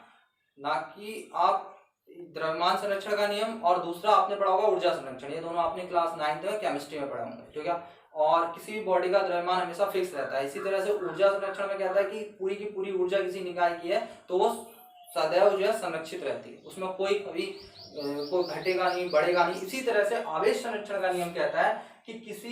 Speaker 1: ना कि आप द्रव्यमान संरक्षण का नियम और दूसरा आपने पढ़ा होगा ऊर्जा संरक्षण, ये दोनों आपने क्लास 9th में केमिस्ट्री में पढ़ा होंगे। ठीक है, और किसी भी बॉडी का द्रव्यमान हमेशा फिक्स रहता है। इसी तरह से ऊर्जा संरक्षण में कहता है कि पूरी की पूरी ऊर्जा किसी निकाय की है तो वो सदैव जो है संरक्षित रहती है, उसमें कोई कभी कोई घटेगा नहीं बढ़ेगा नहीं। इसी तरह से आवेश संरक्षण का नियम कहता है कि किसी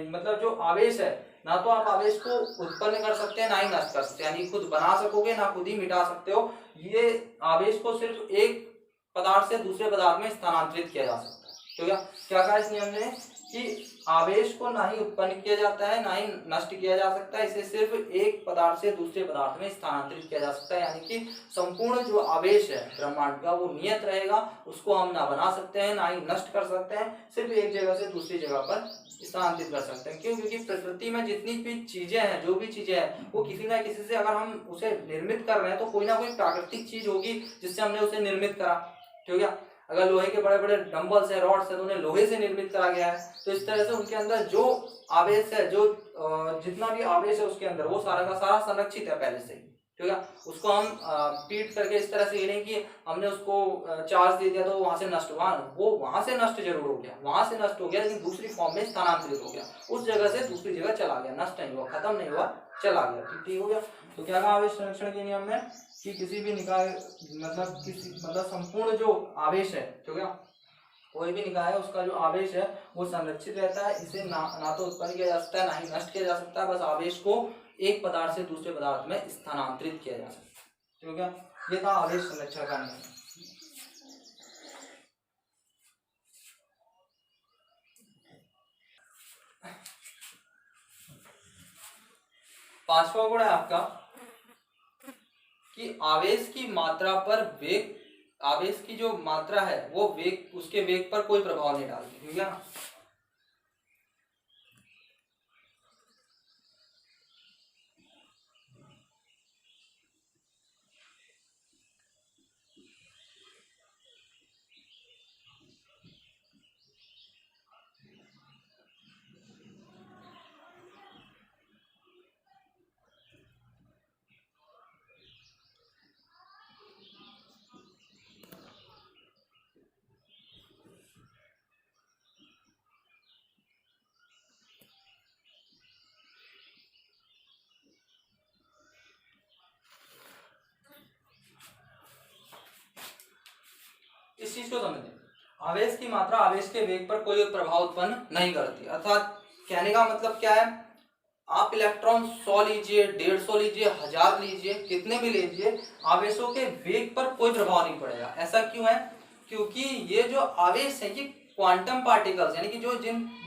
Speaker 1: मतलब जो आवेश है ना तो आप आवेश को उत्पन्न कर सकते हैं ना ही नष्ट कर सकते हैं, यानी खुद बना सकोगे ना खुद ही मिटा सकते हो। ये आवेश को सिर्फ एक पदार्थ से दूसरे पदार्थ में स्थानांतरित किया जा सकता है। तो क्या कहा इस नियम ने कि आवेश को ना ही उत्पन्न किया जाता है ना ही नष्ट किया जा सकता है, इसे सिर्फ एक पदार्थ से दूसरे पदार्थ में स्थानांतरित किया जा सकता है, यानी कि संपूर्ण जो आवेश है ब्रह्मांड का वो नियत रहेगा, उसको हम ना बना सकते हैं ना ही नष्ट कर सकते हैं, सिर्फ एक जगह से दूसरी जगह पर स्थानांतरित कर सकते हैं। क्यों? क्योंकि प्रकृति में जितनी भी चीजें हैं, जो भी चीजें हैं, वो किसी ना किसी से अगर हम उसे निर्मित कर रहे हैं तो कोई ना कोई प्राकृतिक चीज होगी जिससे हमने उसे निर्मित करा। ठीक है, अगर लोहे के बड़े बड़े डंबल्स है, रॉड्स है, तो उन्हें लोहे से निर्मित करा गया है। तो इस तरह से उनके अंदर जो आवेश है, जो जितना भी आवेश है उसके अंदर, वो सारा का सारा संरक्षित है पहले से ही। ठीक है, उसको हम पीट करके इस तरह से ये नहीं कि हमने उसको चार्ज दे दिया तो वहां से नष्ट हुआ, वो वहां से नष्ट जरूर हो गया, वहां से नष्ट हो गया, लेकिन दूसरी फॉर्म में स्थानांतरित हो गया, उस जगह से दूसरी जगह चला गया, नष्ट नहीं हुआ, खत्म नहीं हुआ, चला गया। ठीक हो गया। तो क्या कहा आवेश संरक्षण के नियम में कि किसी भी निकाय मतलब संपूर्ण जो आवेश है, ठीक है, कोई भी निकाय है उसका जो आवेश है वो संरक्षित रहता है, इसे ना तो उत्पन्न किया जा सकता है ना ही नष्ट किया जा सकता है, बस आवेश को एक पदार्थ से दूसरे पदार्थ में स्थानांतरित किया जा सकता है। ठीक है, ये था आवेश संरक्षण का नियम। पांचवा गुण है आपका कि आवेश की मात्रा पर वेग, आवेश की जो मात्रा है वो वेग, उसके वेग पर कोई प्रभाव नहीं डालती। ठीक है ना। इस चीज को समझें, आवेश की मात्रा आवेश के वेग पर कोई प्रभाव उत्पन्न नहीं करती। अर्थात कहने का मतलब क्या है, आप इलेक्ट्रॉन 100 लीजिए, 150 लीजिए, 1000 लीजिए, कितने भी लीजिए, आवेशों के वेग पर कोई प्रभाव नहीं पड़ेगा। ऐसा क्यों है? क्योंकि ये जो आवेश है ये क्वांटम पार्टिकल्स, यानी कि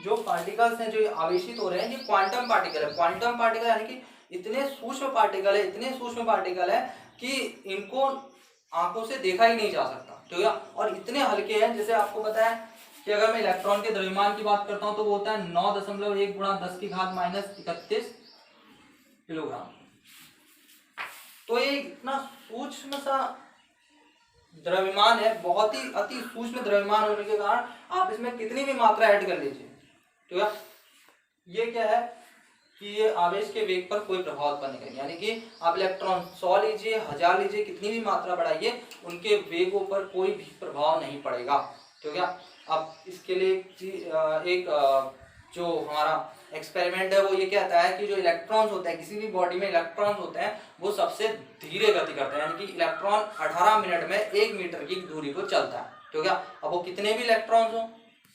Speaker 1: जो पार्टिकल्स हैं जो आवेशित हो रहे हैं, ये क्वांटम पार्टिकल है। क्वांटम पार्टिकल यानी कि इतने सूक्ष्म पार्टिकल है, इतने सूक्ष्म पार्टिकल है कि इनको आंखों से देखा ही नहीं जा सकता। ठीक है, और इतने हल्के हैं, जैसे आपको पता है कि अगर मैं इलेक्ट्रॉन के द्रव्यमान की बात करता हूं तो वो होता है 9.1 गुणा 10 की घात -31 किलोग्राम। तो ये इतना सूक्ष्म सा द्रव्यमान है, बहुत ही अति सूक्ष्म द्रव्यमान होने के कारण आप इसमें कितनी भी मात्रा ऐड कर लीजिए, ठीक है, ये क्या है कि ये आवेश के वेग पर कोई प्रभाव उत्पन्न नहीं करेंगे। यानी कि आप इलेक्ट्रॉन 100 लीजिए, 1000 लीजिए, कितनी भी मात्रा बढ़ाइए, उनके वेगों पर कोई भी प्रभाव नहीं पड़ेगा। ठीक है, अब इसके लिए एक जो हमारा एक्सपेरिमेंट है वो ये कहता है कि जो इलेक्ट्रॉन्स होते हैं, किसी भी बॉडी में इलेक्ट्रॉन्स होते हैं, वो सबसे धीरे गति करते हैं, यानी कि इलेक्ट्रॉन 18 मिनट में 1 मीटर की दूरी को चलता है। ठीक है, अब वो कितने भी इलेक्ट्रॉन्स हो,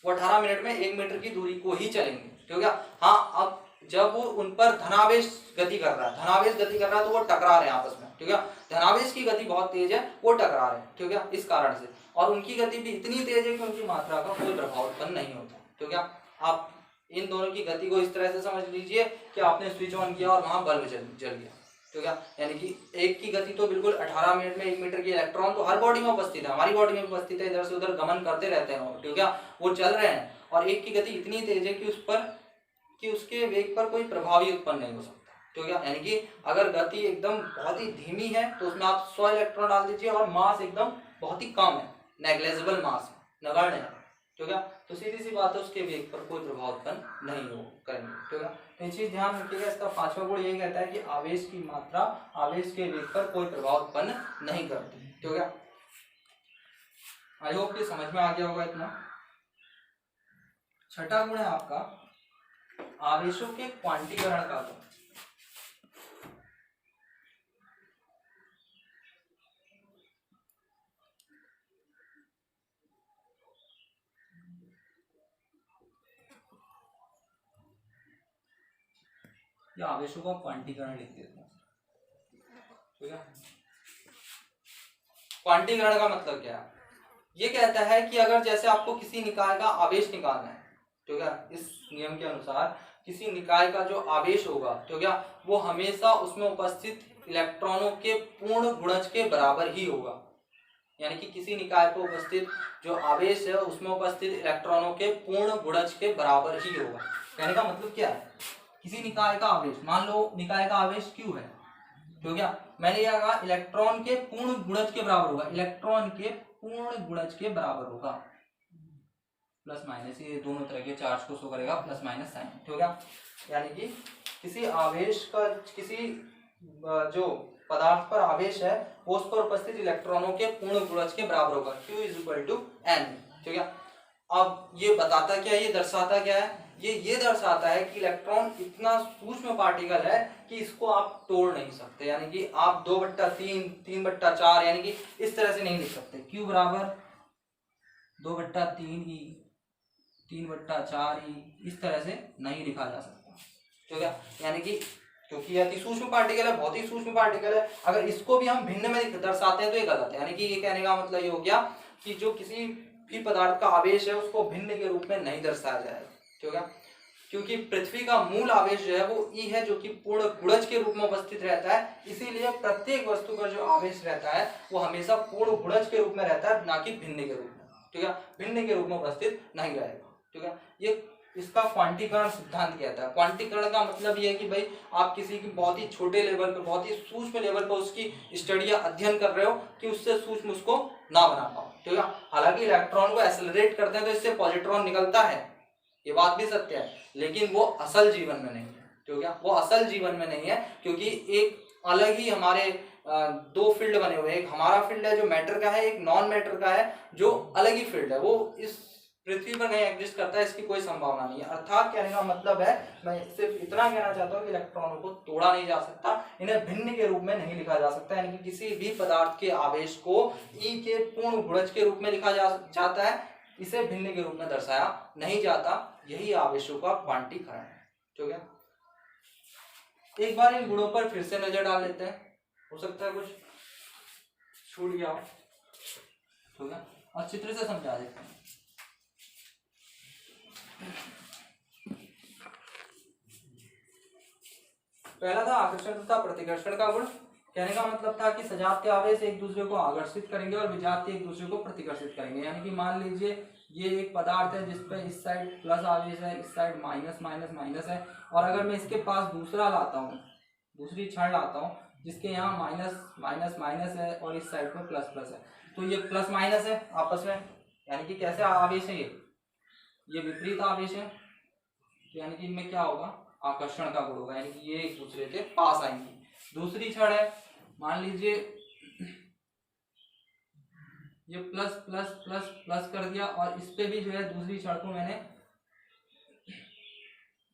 Speaker 1: वो 18 मिनट में 1 मीटर की दूरी को ही चलेंगे। ठीक है, हाँ, अब जब वो उन पर धनावेश गति कर रहा है, धनावेश गति कर रहा है, तो वो टकरा रहे हैं आपस में। ठीक है, धनावेश की गति बहुत तेज है, वो टकरा रहे हैं। ठीक है, इस कारण से, और उनकी गति भी इतनी तेज है कि उनकी मात्रा का कोई प्रभाव उत्पन्न नहीं होता। ठीक है, आप इन दोनों की गति को इस तरह से समझ लीजिए कि आपने स्विच ऑन किया और वहां बल्ब जल गया। ठीक है, यानी कि एक की गति तो बिल्कुल 18 मिनट में 1 मीटर की, इलेक्ट्रॉन तो हर बॉडी में उपस्थित है, हमारी बॉडी में उपस्थित है, इधर से उधर गमन करते रहते हैं। ठीक है, वो चल रहे हैं, और एक की गति इतनी तेज है कि उसके वेग पर कोई प्रभाव ही उत्पन्न नहीं हो सकता। ठीक है, यानी कि अगर गति एकदम बहुत ही धीमी है तो उसमें आप 100 इलेक्ट्रॉन डाल दीजिए, और मास एकदम बहुत ही कम है, नेग्लेजिबल मास है, नगण्य है। ठीक है, तो सीधी सी बात है, उसके वेग पर कोई प्रभाव उत्पन्न नहीं हो करेंगे। ठीक है, तो ये चीज ध्यान रखिएगा। इसका पांचवा गुण यही कहता है कि आवेश की मात्रा आवेश के वेग पर कोई प्रभाव उत्पन्न नहीं करती। ठीक है, आई होप कि समझ में आ गया होगा इतना। छठा गुण है आपका आवेशों के क्वांटीकरण का गुण। या आवेशों का क्वांटीकरण लिख देता हूँ, ठीक है। क्वांटीकरण का मतलब क्या है? ये कहता है कि अगर जैसे आपको किसी निकाय का आवेश निकालना है, ठीक है, इस नियम के अनुसार किसी निकाय का जो आवेश होगा, ठीक है, वो हमेशा उसमें उपस्थित इलेक्ट्रॉनों के पूर्ण गुणज के बराबर ही होगा। यानी कि किसी निकाय पर उपस्थित जो आवेश है उसमें उपस्थित इलेक्ट्रॉनों के पूर्ण गुणज के बराबर ही होगा। कहने का मतलब क्या है? किसी निकाय का आवेश, मान लो निकाय का आवेश Q है, ठीक है, मैंने ये कहा इलेक्ट्रॉन के पूर्ण गुणज के बराबर होगा, इलेक्ट्रॉन के पूर्ण गुणज के बराबर होगा, प्लस माइनस, ये दोनों तरह के चार्ज को शो करेगा, प्लस माइनस साइन, ठीक है। यानी कि किसी आवेश का, किसी जो पदार्थ पर आवेश है वो उस पर उपस्थित इलेक्ट्रॉनों के पूर्ण गुणज के बराबर होगा, Q = N, ठीक है। अब ये बताता क्या, ये दर्शाता क्या है? ये दर्शाता है कि इलेक्ट्रॉन इतना सूक्ष्म पार्टिकल है कि इसको आप तोड़ नहीं सकते, यानी कि आप 2/3, 3/4 यानी कि इस तरह से नहीं लिख सकते। Q = 2/3E, 3/4E, इस तरह से नहीं लिखा जा सकता, ठीक है। यानी कि क्योंकि यह अति सूक्ष्म पार्टिकल है, बहुत ही सूक्ष्म पार्टिकल है, अगर इसको भी हम भिन्न में दर्शाते हैं तो ये गलत है। यानी कि ये कहने का मतलब ये हो गया कि जो किसी भी पदार्थ का आवेश है उसको भिन्न के रूप में नहीं दर्शाया जाएगा, ठीक है। क्योंकि पृथ्वी का मूल आवेश जो है वो E है, जो कि पूर्ण गुणज के रूप में उपस्थित रहता है, इसीलिए प्रत्येक वस्तु का जो आवेश रहता है वो हमेशा पूर्ण गुणज के रूप में रहता है, ना कि भिन्न के रूप में, ठीक है। भिन्न के रूप में उपस्थित नहीं रहेगा, ठीक है। ये इसका क्वांटीकरण सिद्धांत कहता है। क्वांटीकरण का मतलब ये है कि भाई आप किसी की बहुत ही छोटे लेवल पर, बहुत ही सूक्ष्म लेवल पर उसकी स्टडी या अध्ययन कर रहे हो कि उससे सूक्ष्म उसको ना बना पाओ, ठीक है। हालांकि इलेक्ट्रॉन को एक्सेलरेट करते हैं तो इससे पॉजिट्रॉन निकलता है, ये बात भी सत्य है, लेकिन वो असल जीवन में नहीं है, ठीक है। वो असल जीवन में नहीं है, क्योंकि एक अलग ही हमारे दो फील्ड बने हुए हैं, एक हमारा फील्ड है जो मैटर का है, एक नॉन मैटर का है जो अलग ही फील्ड है, वो इस पृथ्वी पर नहीं एग्जिस्ट करता है, इसकी कोई संभावना नहीं है। अर्थात कहने का मतलब है, मैं सिर्फ इतना कहना चाहता हूँ कि इलेक्ट्रॉनों को तोड़ा नहीं जा सकता, इन्हें भिन्न के रूप में नहीं लिखा जा सकता, यानी कि किसी भी पदार्थ के आवेश को E के पूर्ण गुणज के रूप में लिखा जाता है, इसे भिन्न के रूप में दर्शाया नहीं जाता। यही आवेशों का क्वांटीकरण है, ठीक है। एक बार इन गुणों पर फिर से नजर डाल लेते हैं, हो सकता है कुछ छूट गया हो, ठीक है, और चित्र से समझा देते हैं। पहला था आकर्षण तथा प्रतिकर्षण का गुण। कहने का मतलब था कि सजातीय आवेश एक दूसरे को आकर्षित करेंगे और विजातीय एक दूसरे को प्रतिकर्षित करेंगे। यानी कि मान लीजिए ये एक पदार्थ है जिसपे इस साइड प्लस आवेश है, इस साइड माइनस माइनस माइनस है, और अगर मैं इसके पास दूसरा लाता हूँ, दूसरी क्षण लाता हूँ जिसके यहाँ माइनस माइनस माइनस है और इस साइड में प्लस प्लस है, तो ये प्लस माइनस है आपस में, यानी कि कैसे आवेश है, ये विपरीत आवेश है, यानी कि इनमें क्या होगा, आकर्षण का गुण होगा, यानी कि ये एक दूसरे के पास आएंगे। दूसरी क्षण है, मान लीजिए ये प्लस प्लस प्लस प्लस कर दिया और इस पे भी जो है दूसरी क्षण को मैंने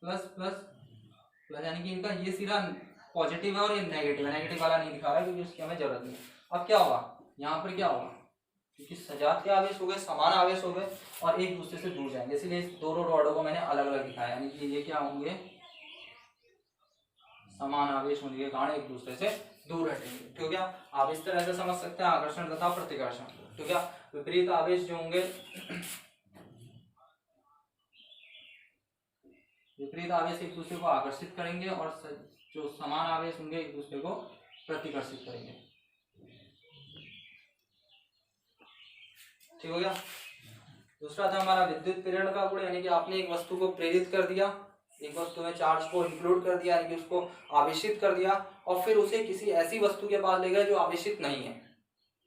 Speaker 1: प्लस प्लस प्लस, यानी कि इनका ये सिरा पॉजिटिव है और ये नेगेटिव है, नेगेटिव वाला नहीं दिखा रहा है क्योंकि उसकी हमें जरूरत नहीं। अब क्या होगा, यहाँ पर क्या होगा, क्योंकि सजातीय आवेश हो गए, समान आवेश हो गए और एक दूसरे से दूर जाएंगे, इसलिए इस दोनों रॉडों को मैंने अलग अलग दिखाया, यानी कि ये क्या होंगे, समान आवेश होने के कारण एक दूसरे से दूर हटेंगे, ठीक है। आप इस तरह से समझ सकते हैं आकर्षण तथा प्रतिकर्षण, ठीक है। विपरीत आवेश जो होंगे, विपरीत आवेश एक दूसरे को आकर्षित करेंगे और जो समान आवेश होंगे एक दूसरे को प्रतिकर्षित करेंगे, ठीक हो गया। दूसरा था हमारा विद्युत प्रेरण का गुण, यानी कि आपने एक वस्तु को प्रेरित कर दिया, एक वस्तु में चार्ज को इंक्लूड कर दिया, यानी कि उसको आवेशित कर दिया, और फिर उसे किसी ऐसी वस्तु के पास ले गए जो आवेशित नहीं है,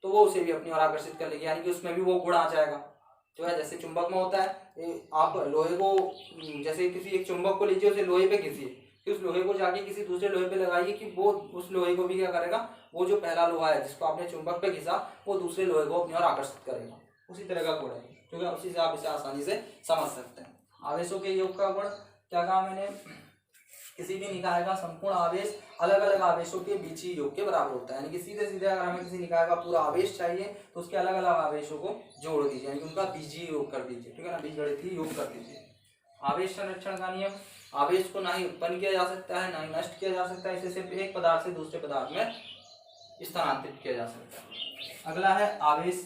Speaker 1: तो वो उसे भी अपनी ओर आकर्षित कर लेगी, यानी कि उसमें भी वो गुण आ जाएगा, जो है जैसे चुंबक में होता है। आप लोहे को, जैसे किसी एक चुंबक को लीजिए, उसे लोहे पे घिसिए, फिर उस लोहे को जाके किसी दूसरे लोहे पे लगाइए कि वो उस लोहे को भी क्या करेगा, वो जो पहला लोहा है जिसको आपने चुंबक पे घिसा, वो दूसरे लोहे को अपनी ओर आकर्षित करेगा, उसी तरह का गुण है, क्योंकि उसी से आप इसे आसानी से समझ सकते हैं। आवेशों के योग का गुण क्या कहा मैंने, किसी भी निकाय का संपूर्ण आवेश अलग अलग आवेशों के बीच ही योग के बराबर होता है, यानी कि सीधे सीधे अगर हमें किसी निकाय का पूरा आवेश चाहिए तो उसके अलग अलग आवेशों को जोड़ दीजिए, यानी कि उनका बीजीय योग कर दीजिए, ठीक है ना, बीजगणितीय योग कर दीजिए। आवेश संरक्षण का नियम, आवेश को ना ही उत्पन्न किया जा सकता है, ना ही नष्ट किया जा सकता है, इसे सिर्फ एक पदार्थ से दूसरे पदार्थ में स्थानांतरित किया जा सकता है। अगला है आवेश।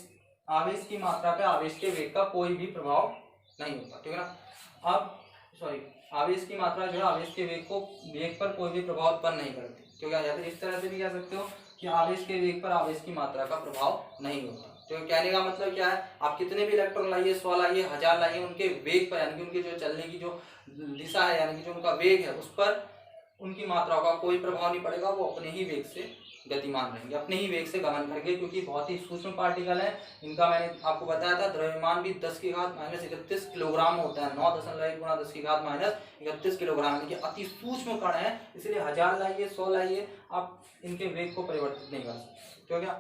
Speaker 1: आवेश की मात्रा पे आवेश के वेग का कोई भी प्रभाव नहीं होता, ठीक है ना। अब आवेश की मात्रा जो है आवेश के वेग पर कोई भी प्रभाव उत्पन्न नहीं करती, ठीक है। या फिर इस तरह से भी कह सकते हो कि आवेश के वेग पर आवेश की मात्रा का प्रभाव नहीं होता। तो कहने का मतलब क्या है, आप कितने भी इलेक्ट्रॉन लाइए, 100 लाइए, 1000 लाइए, उनके वेग पर यानी कि उनके जो चलने की जो दिशा है यानी कि जो उनका वेग है उस पर उनकी मात्राओं का कोई प्रभाव नहीं पड़ेगा। वो अपने ही वेग से गतिमान रहेंगे, अपने ही वेग से गमन करेंगे, क्योंकि बहुत ही सूक्ष्म पार्टिकल है। इनका मैंने आपको बताया था द्रव्यमान भी 10⁻31 किलोग्राम होता है। 9.1 × 10⁻31 किलोग्राम, यानी कि अति सूक्ष्म कण है। इसलिए 1000 लाइए, 100 लाइए, आप इनके वेग को परिवर्तित नहीं कर सकते, ठीक है।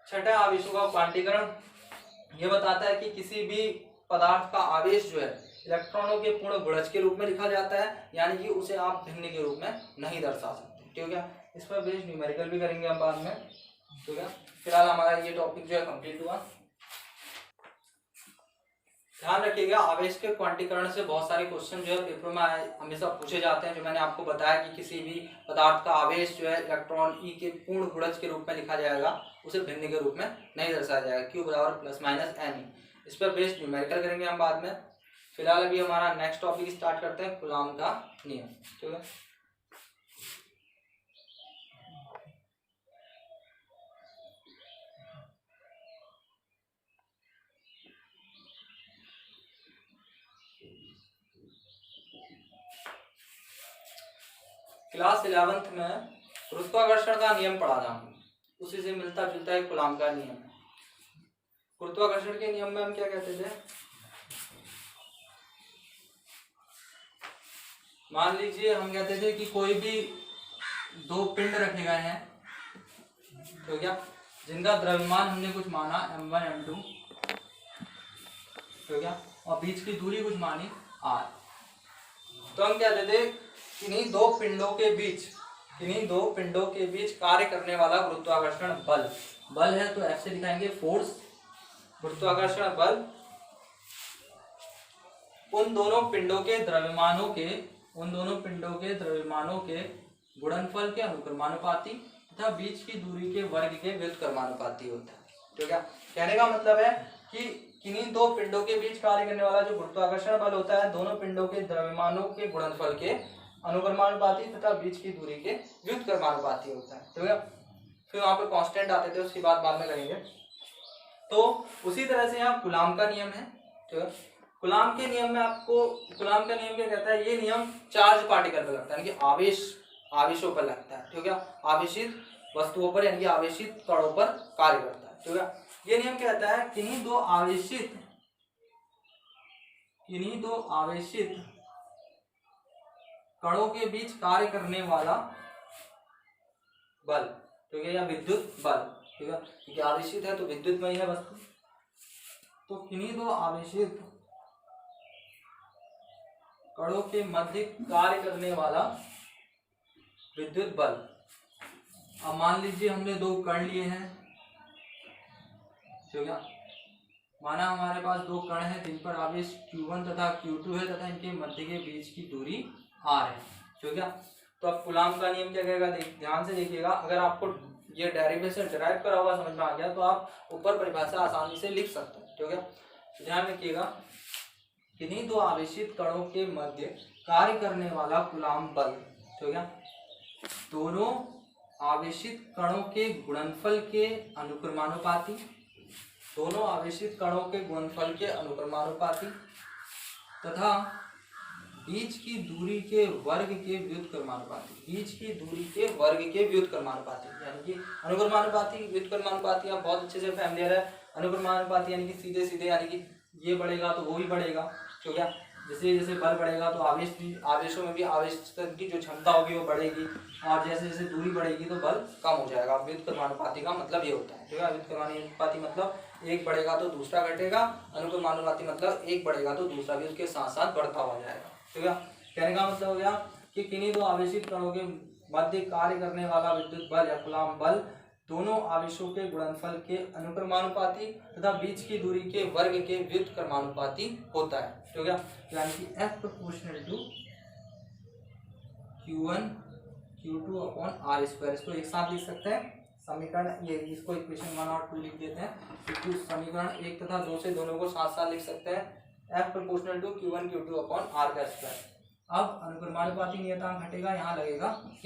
Speaker 1: छठा, आवेशों का क्वांटीकरण। यह बताता है कि किसी भी पदार्थ का आवेश जो है इलेक्ट्रॉनों के पूर्ण गुणज के रूप में लिखा जाता है, यानी कि उसे आप भिन्न के रूप में नहीं दर्शा सकते, ठीक है। इस पर बेस्ड न्यूमेरिकल भी करेंगे हम बाद में, ठीक है। फिलहाल हमारा ये टॉपिक जो है कंप्लीट हुआ। ध्यान रखिएगा, आवेश के क्वांटीकरण से बहुत सारे क्वेश्चन जो है पेपर में हमेशा पूछे जाते हैं। जो मैंने आपको बताया कि किसी भी पदार्थ का आवेश जो है इलेक्ट्रॉन ई के पूर्ण गुणज के रूप में लिखा जाएगा, उसे भिन्न के रूप में नहीं दर्शाया जाएगा। Q = ±ne। इस पर बेस्ड न्यूमेरिकल करेंगे हम बाद में। फिलहाल अभी हमारा नेक्स्ट टॉपिक स्टार्ट करते हैं, कूलॉम का नियम, ठीक है। क्लास 11th में गुरुत्वाकर्षण का नियम पढ़ा था, उसी से मिलता जुलता है कूलॉम का नियम। गुरुत्वाकर्षण के नियम में हम क्या कहते थे, मान लीजिए हम कहते थे कि कोई भी दो पिंड रखे गए हैं, तो क्या, जिनका द्रव्यमान हमने कुछ माना m1 m2, तो क्या, और बीच की दूरी कुछ मानी r। तो हम कहते थे किन्हीं दो पिंडों के बीच कार्य करने वाला गुरुत्वाकर्षण बल है, तो F से दिखाएंगे फोर्स। गुरुत्वाकर्षण बल उन दोनों पिंडों के द्रव्यमानों के गुणनफल के अनुक्रमानुपाती तथा बीच की दूरी के वर्ग के व्युत्क्रमानुपाती होता है, ठीक है। कहने का मतलब है कि किन्हीं दो पिंडों के बीच कार्य करने वाला जो गुरुत्वाकर्षण बल होता है, दोनों पिंडों के द्रव्यमानों के गुणनफल के अनुक्रमानुपाती तथा बीच की दूरी के व्युत्क्रमानुपाती होता है, ठीक है। फिर वहां पे कांस्टेंट आते थे, उसकी बात बाद में करेंगे। तो उसी तरह से यहाँ कूलॉम का नियम है, ठीक है। कूलॉम के नियम में आपको, कूलॉम का नियम क्या कहता है, ये नियम चार्ज पार्टिकल पर लगता है, यानी कि आवेशों पर लगता है, ठीक है। आवेशित वस्तुओं पर यानी कि आवेशित कणों पर कार्य करता है, ठीक है। ये नियम कहता है किन्हीं दो आवेशित कणों के बीच कार्य करने वाला बल, ठीक है, या विद्युत बल, ठीक है, क्योंकि आवेशित है तो विद्युतमय है वस्तु। तो किन्हीं दो आवेशित कणों के मध्य कार्य करने वाला विद्युत बल। अब मान लीजिए हमने दो कण लिए हैं, ठीक है। माना हमारे पास दो कण हैं जिन पर आवेश Q1 तथा Q2 है तथा इनके मध्य के बीच की दूरी r है, ठीक है। तो अब कूलॉम का नियम क्या कहेगा, ध्यान से देखिएगा। अगर आपको ये डेरिवेशन डिराइव करा हुआ समझ में आ गया तो आप ऊपर परिभाषा आसानी से लिख सकते हैं, ठीक है। ध्यान रखिएगा, किन्हीं दो आवेशित कणों के मध्य कार्य करने वाला कूलॉम बल, ठीक है, दोनों आवेशित कणों के गुणनफल के अनुक्रमानुपाती, तथा बीच की दूरी के वर्ग के व्युत्क्रमानुपाती, यानी कि अनुक्रमानुपाती व्युत्क्रमानुपाती आप बहुत अच्छे से फैमिलियर है। अनुक्रमानुपाती यानी कि सीधे सीधे, यानी कि ये बढ़ेगा तो वो भी बढ़ेगा, ठीक है। जैसे जैसे बल बढ़ेगा तो आवेशों में भी आवेश की जो क्षमता होगी वो बढ़ेगी, और जैसे जैसे दूरी बढ़ेगी तो बल कम हो जाएगा। व्युत्क्रमानुपाती का मतलब ये होता है, ठीक है। व्युत्क्रमानुपाती मतलब एक बढ़ेगा तो दूसरा घटेगा, अनुक्रमानुपाती मतलब एक बढ़ेगा तो दूसरा भी उसके साथ साथ बढ़ता हुआ जाएगा, ठीक है। कहने का मतलब हो गया कि किन्हीं दो आवेशित कणों के मध्य कार्य करने वाला विद्युत बल या कूलॉम बल दोनों आवेशों के गुणनफल के अनुक्रमानुपाती तथा बीच की दूरी के वर्ग के व्युत्क्रमानुपाती होता है, ठीक है। यानी कि F = Q1 Q2 upon R square. इसको एक साथ लिख सकते हैं समीकरण, ये इसको इक्वेशन 1 और 2 लिख देते हैं, क्योंकि समीकरण 1 तथा 2 से दोनों को साथ साथ लिख सकते हैं। F proportional to Q1 Q2 upon R का स्क्वायर। अब अनुक्रमानुपाती नियतांक हटेगा, यहाँ लगेगा K,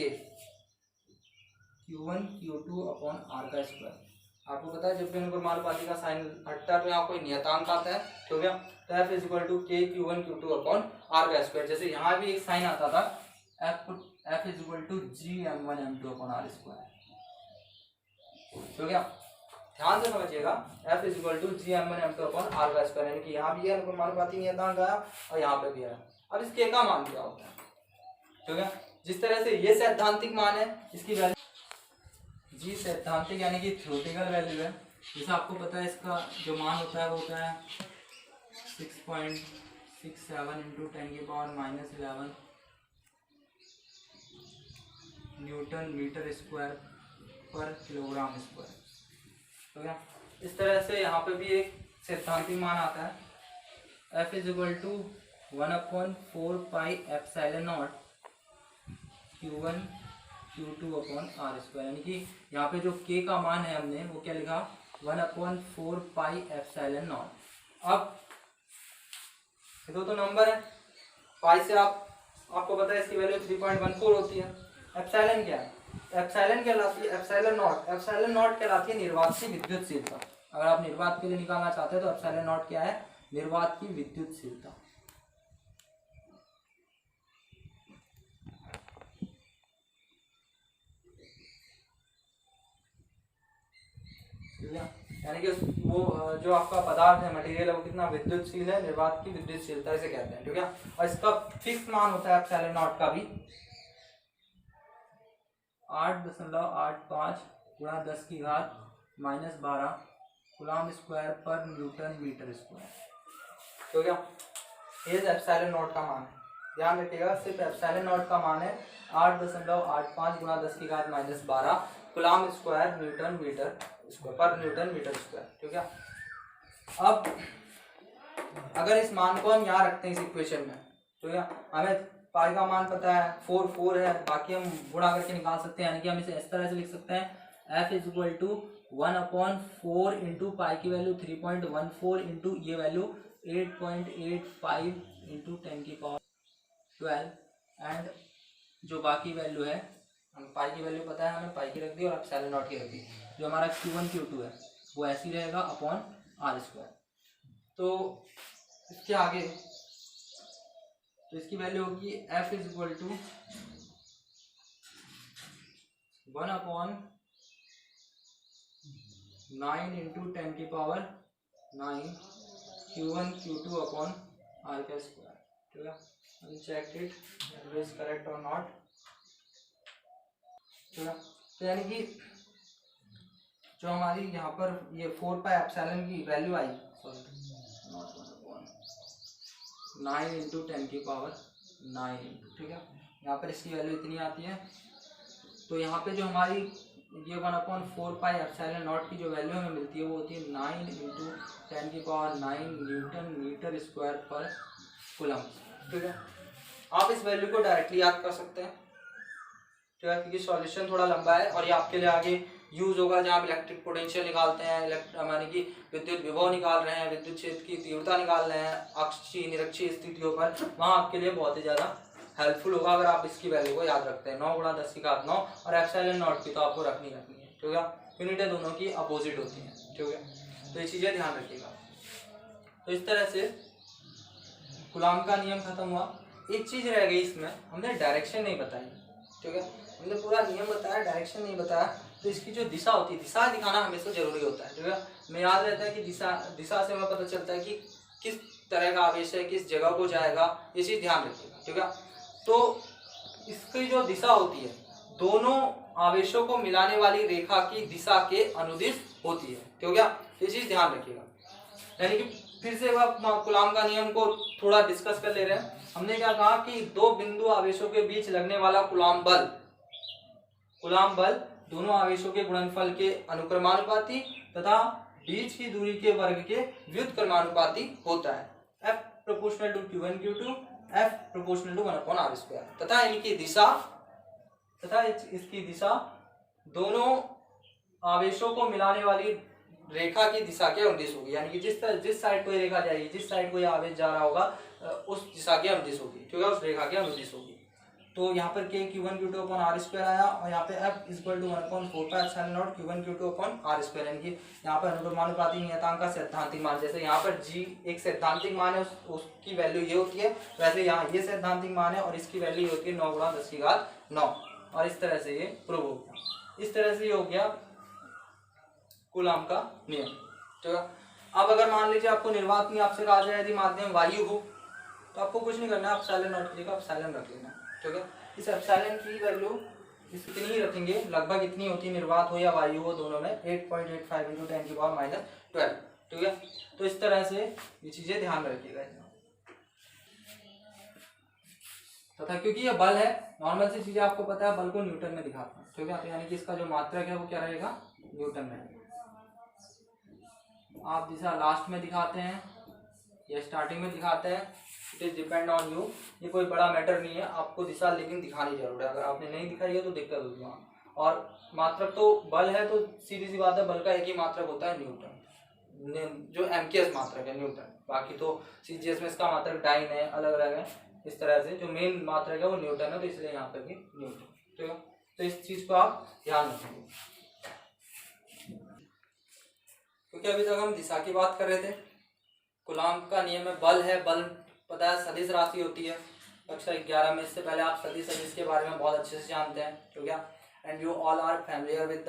Speaker 1: Q1 Q2 upon R का स्क्वायर। आपको पता है जब भी अनुक्रमानुपाती का साइन हटता है तो यहाँ कोई नियतांक आता है, तो क्या, तो F is equal to K Q1 Q2 upon R का स्क्वायर। जैसे यहाँ भी एक साइन आता था, F is equal to GM1 M2 upon R square. तो क्या, ध्यान से समझिएगा, F is equal to GM1 M2 upon R का स्क्वायर, यानी कि यहाँ भी अनुक्रमानुपाती नियतांक आया और यहाँ पे भी आया। अब इस K का मान क्या होता है, तो क्या, जिस तरह से ये सैद्धांतिक मान है, इसकी वैल्यू जी सैद्धांतिक यानी कि थ्योरेटिकल वैल्यू है। जैसे आपको पता है इसका जो मान होता है वो होता है 6.67 इंटू 10⁻⁻11 न्यूटन मीटर स्क्वायर पर किलोग्राम स्क्वायर। तो क्या, इस तरह से यहाँ पे भी एक सैद्धांतिक मान आता है, F is equal to 1/4 pi epsilon naught Q1 Q2 upon R square, यानी कि यहाँ पे जो K का मान है हमने वो क्या लिखा, 1/4 पाई एप्सिलॉन नॉट। अब ये तो नंबर है, पाई से आपको पता है इसकी वैल्यू 3.14 होती है। एप्सिलॉन क्या है, एप्सिलॉन कहलाती है, एप्सिलॉन नॉट कहलाती है निर्वात की विद्युतशीलता। अगर आप निर्वात के लिए निकालना चाहते हैं तो एप्सिलॉन नॉट क्या है, निर्वात की विद्युतशीलता। यानी कि वो जो आपका पदार्थ है, मटेरियल है, वो कितना विद्युतशील है, निर्वात की विद्युतशीलता इसे कहते हैं, ठीक है। और इसका फिक्स मान होता है एप्सिलॉन नॉट का भी 8.85 गुणा 10⁻⁻12 कूलम स्क्वायर पर न्यूटन मीटर स्क्वायर। तो क्या, ये एप्सिलॉन नॉट का मान है, ध्यान रखिएगा, सिर्फ एप्सिलॉन नॉट का मान है 8.85 गुणा 10⁻⁻12 coulomb square newton metre square पर न्यूटन मीटर स्क्वायर, ठीक है। अब अगर इस मान को हम यहाँ रखते हैं इस इक्वेशन में, तो क्या, हमें पाई का मान पता है 4 है, बाकी हम गुणा करके निकाल सकते हैं, यानी कि हम इसे इस तरह से लिख सकते हैं, F is equal to 1/4 into pi की वैल्यू 3.14 इंटू ये वैल्यू 8.85 इंटू 10⁻12 एंड जो बाकी वैल्यू है, हम पाई की वैल्यू पता है, हमें पाई की रख दी और एप्सिलॉन नॉट की रख दी। जो हमारा Q1 Q2 है वो ऐसी रहेगा अपॉन आर स्क्वायर। तो इसके आगे तो इसकी वैल्यू होगी F is equal to 1/9 into 10⁻9 Q1 Q2 upon R का स्क्वायर, ठीक है। चेक इट इज करेक्ट और नॉट, ठीक है। तो यानी कि जो हमारी यहाँ पर ये 4 पाई एप्सिलॉन की वैल्यू आई, सॉरी 9 इंटू 10⁻9, ठीक है, यहाँ पर इसकी वैल्यू इतनी आती है। तो यहाँ पे जो हमारी ये 1/4 पाई एप्सिलॉन नॉट की जो वैल्यू हमें मिलती है वो होती है 9 इंटू 10⁻9 न्यूटन मीटर स्क्वायर पर कूलम, ठीक है। आप इस वैल्यू को डायरेक्टली याद कर सकते हैं, ठीक है, क्योंकि सॉल्यूशन थोड़ा लंबा है और ये आपके लिए आगे यूज होगा, जहाँ आप इलेक्ट्रिक पोटेंशियल निकालते हैं, यानी कि विद्युत विभव निकाल रहे हैं, विद्युत क्षेत्र की तीव्रता निकाल रहे हैं अक्षीय निरक्षीय स्थितियों पर, वहाँ आपके लिए बहुत ही ज़्यादा हेल्पफुल होगा अगर आप इसकी वैल्यू को याद रखते हैं। 9 गुणा 10⁻9 और एप्सिलॉन नॉट की तो आपको रखनी है, ठीक है, यूनिटें दोनों की अपोजिट होती हैं, ठीक है। तो ये चीज़ें ध्यान रखिएगा। तो इस तरह से कूलम का नियम खत्म हुआ। एक चीज़ रह गई इसमें, हमने डायरेक्शन नहीं बताई, ठीक है, हमने पूरा नियम बताया, डायरेक्शन नहीं बताया। तो इसकी जो दिशा होती है, दिशा दिखाना हमेशा जरूरी होता है, ठीक है। हमें याद रहता है कि दिशा से हमें पता चलता है कि किस तरह का आवेश है, किस जगह को जाएगा, ये चीज़ ध्यान रखिएगा, ठीक है। तो इसकी जो दिशा होती है दोनों आवेशों को मिलाने वाली रेखा की दिशा के अनुदिश होती है, तो क्या, ये चीज़ ध्यान रखिएगा। यानी कि फिर से आप कूलम का नियम को थोड़ा डिस्कस कर ले रहे हैं। हमने क्या कहा कि दो बिंदु आवेशों के बीच लगने वाला कूलम बल दोनों आवेशों के गुणनफल के अनुक्रमानुपाती तथा बीच की दूरी के वर्ग के व्युत्क्रमानुपाती होता है। F proportional to Q1 Q2 F proportional to 1/r², तथा इनकी दिशा तथा इसकी दिशा दोनों आवेशों को मिलाने वाली रेखा की दिशा के अनुदिश होगी, यानी कि जिस साइड को ये रेखा जाएगी, जिस साइड को ये आवेश जा रहा होगा उस दिशा के अनुदिश होगी, ठीक है, उस रेखा के अनुदिश होगी। तो यहाँ पर k q1 q2/r² आया और यहाँ पे F = 1/4πε0 q1 q2/r², यानी कि यहाँ पर अनुलोमानुपाती नियतांक का सैद्धांतिक मान, जैसे यहाँ पर g एक सैद्धांतिक मान है, उसकी वैल्यू ये होती है, वैसे यहाँ ये सैद्धांतिक मान है और इसकी वैल्यू ये होती है 9 × 10⁹ और इस तरह से ये प्रूव हो गया। इस तरह से ये हो गया कूलाम का नियम, ठीक है। अब अगर मान लीजिए आपको निर्वात में आपसे कहा जाए यदि माध्यम वायु हो, तो आपको कुछ नहीं करना है, आप एप्सिलॉन नॉट की जगह एप्सिलॉन रख लेना, ठीक है। इस एप्सिलॉन की वैल्यू इतनी ही रखेंगे, लगभग इतनी होती है, निर्वात हो या वायु हो दोनों में 8.85 × 10⁻12, ठीक है। तो इस तरह से ये चीजें ध्यान में रखिएगा तथा क्योंकि ये बल है, नॉर्मल सी चीजें आपको पता है, बल को न्यूटन में दिखाते हैं, ठीक है। तो यानी कि इसका जो मात्रक है वो क्या रहेगा, न्यूटन में। आप दिशा लास्ट में दिखाते हैं या स्टार्टिंग में दिखाते हैं, it is depend on you, ये कोई बड़ा मैटर नहीं है, आपको दिशा लेकिन दिखानी जरूर है, अगर आपने नहीं दिखाई है तो दिक्कत होगी वहाँ। और मात्रक तो बल है तो सीधी सी बात है, बल का एक ही मात्रक होता है न्यूटन, जो एमकेएस मात्रक है न्यूटन, बाकी तो सीजीएस में इसका मात्रक डाइन है, अलग अलग है, इस तरह से जो मेन मात्रक है वो न्यूटन है, तो इसलिए यहाँ पर भी न्यूटन, ठीक है। तो इस चीज को आप ध्यान रखेंगे, क्योंकि अभी तक हम दिशा की बात कर रहे थे। कूलाम का नियम है, बल है, बल पता है सदिश राशि होती है, कक्षा 11 में, इससे पहले आप सदिश के बारे में बहुत अच्छे से जानते हैं, ठीक है। And you all are familiar with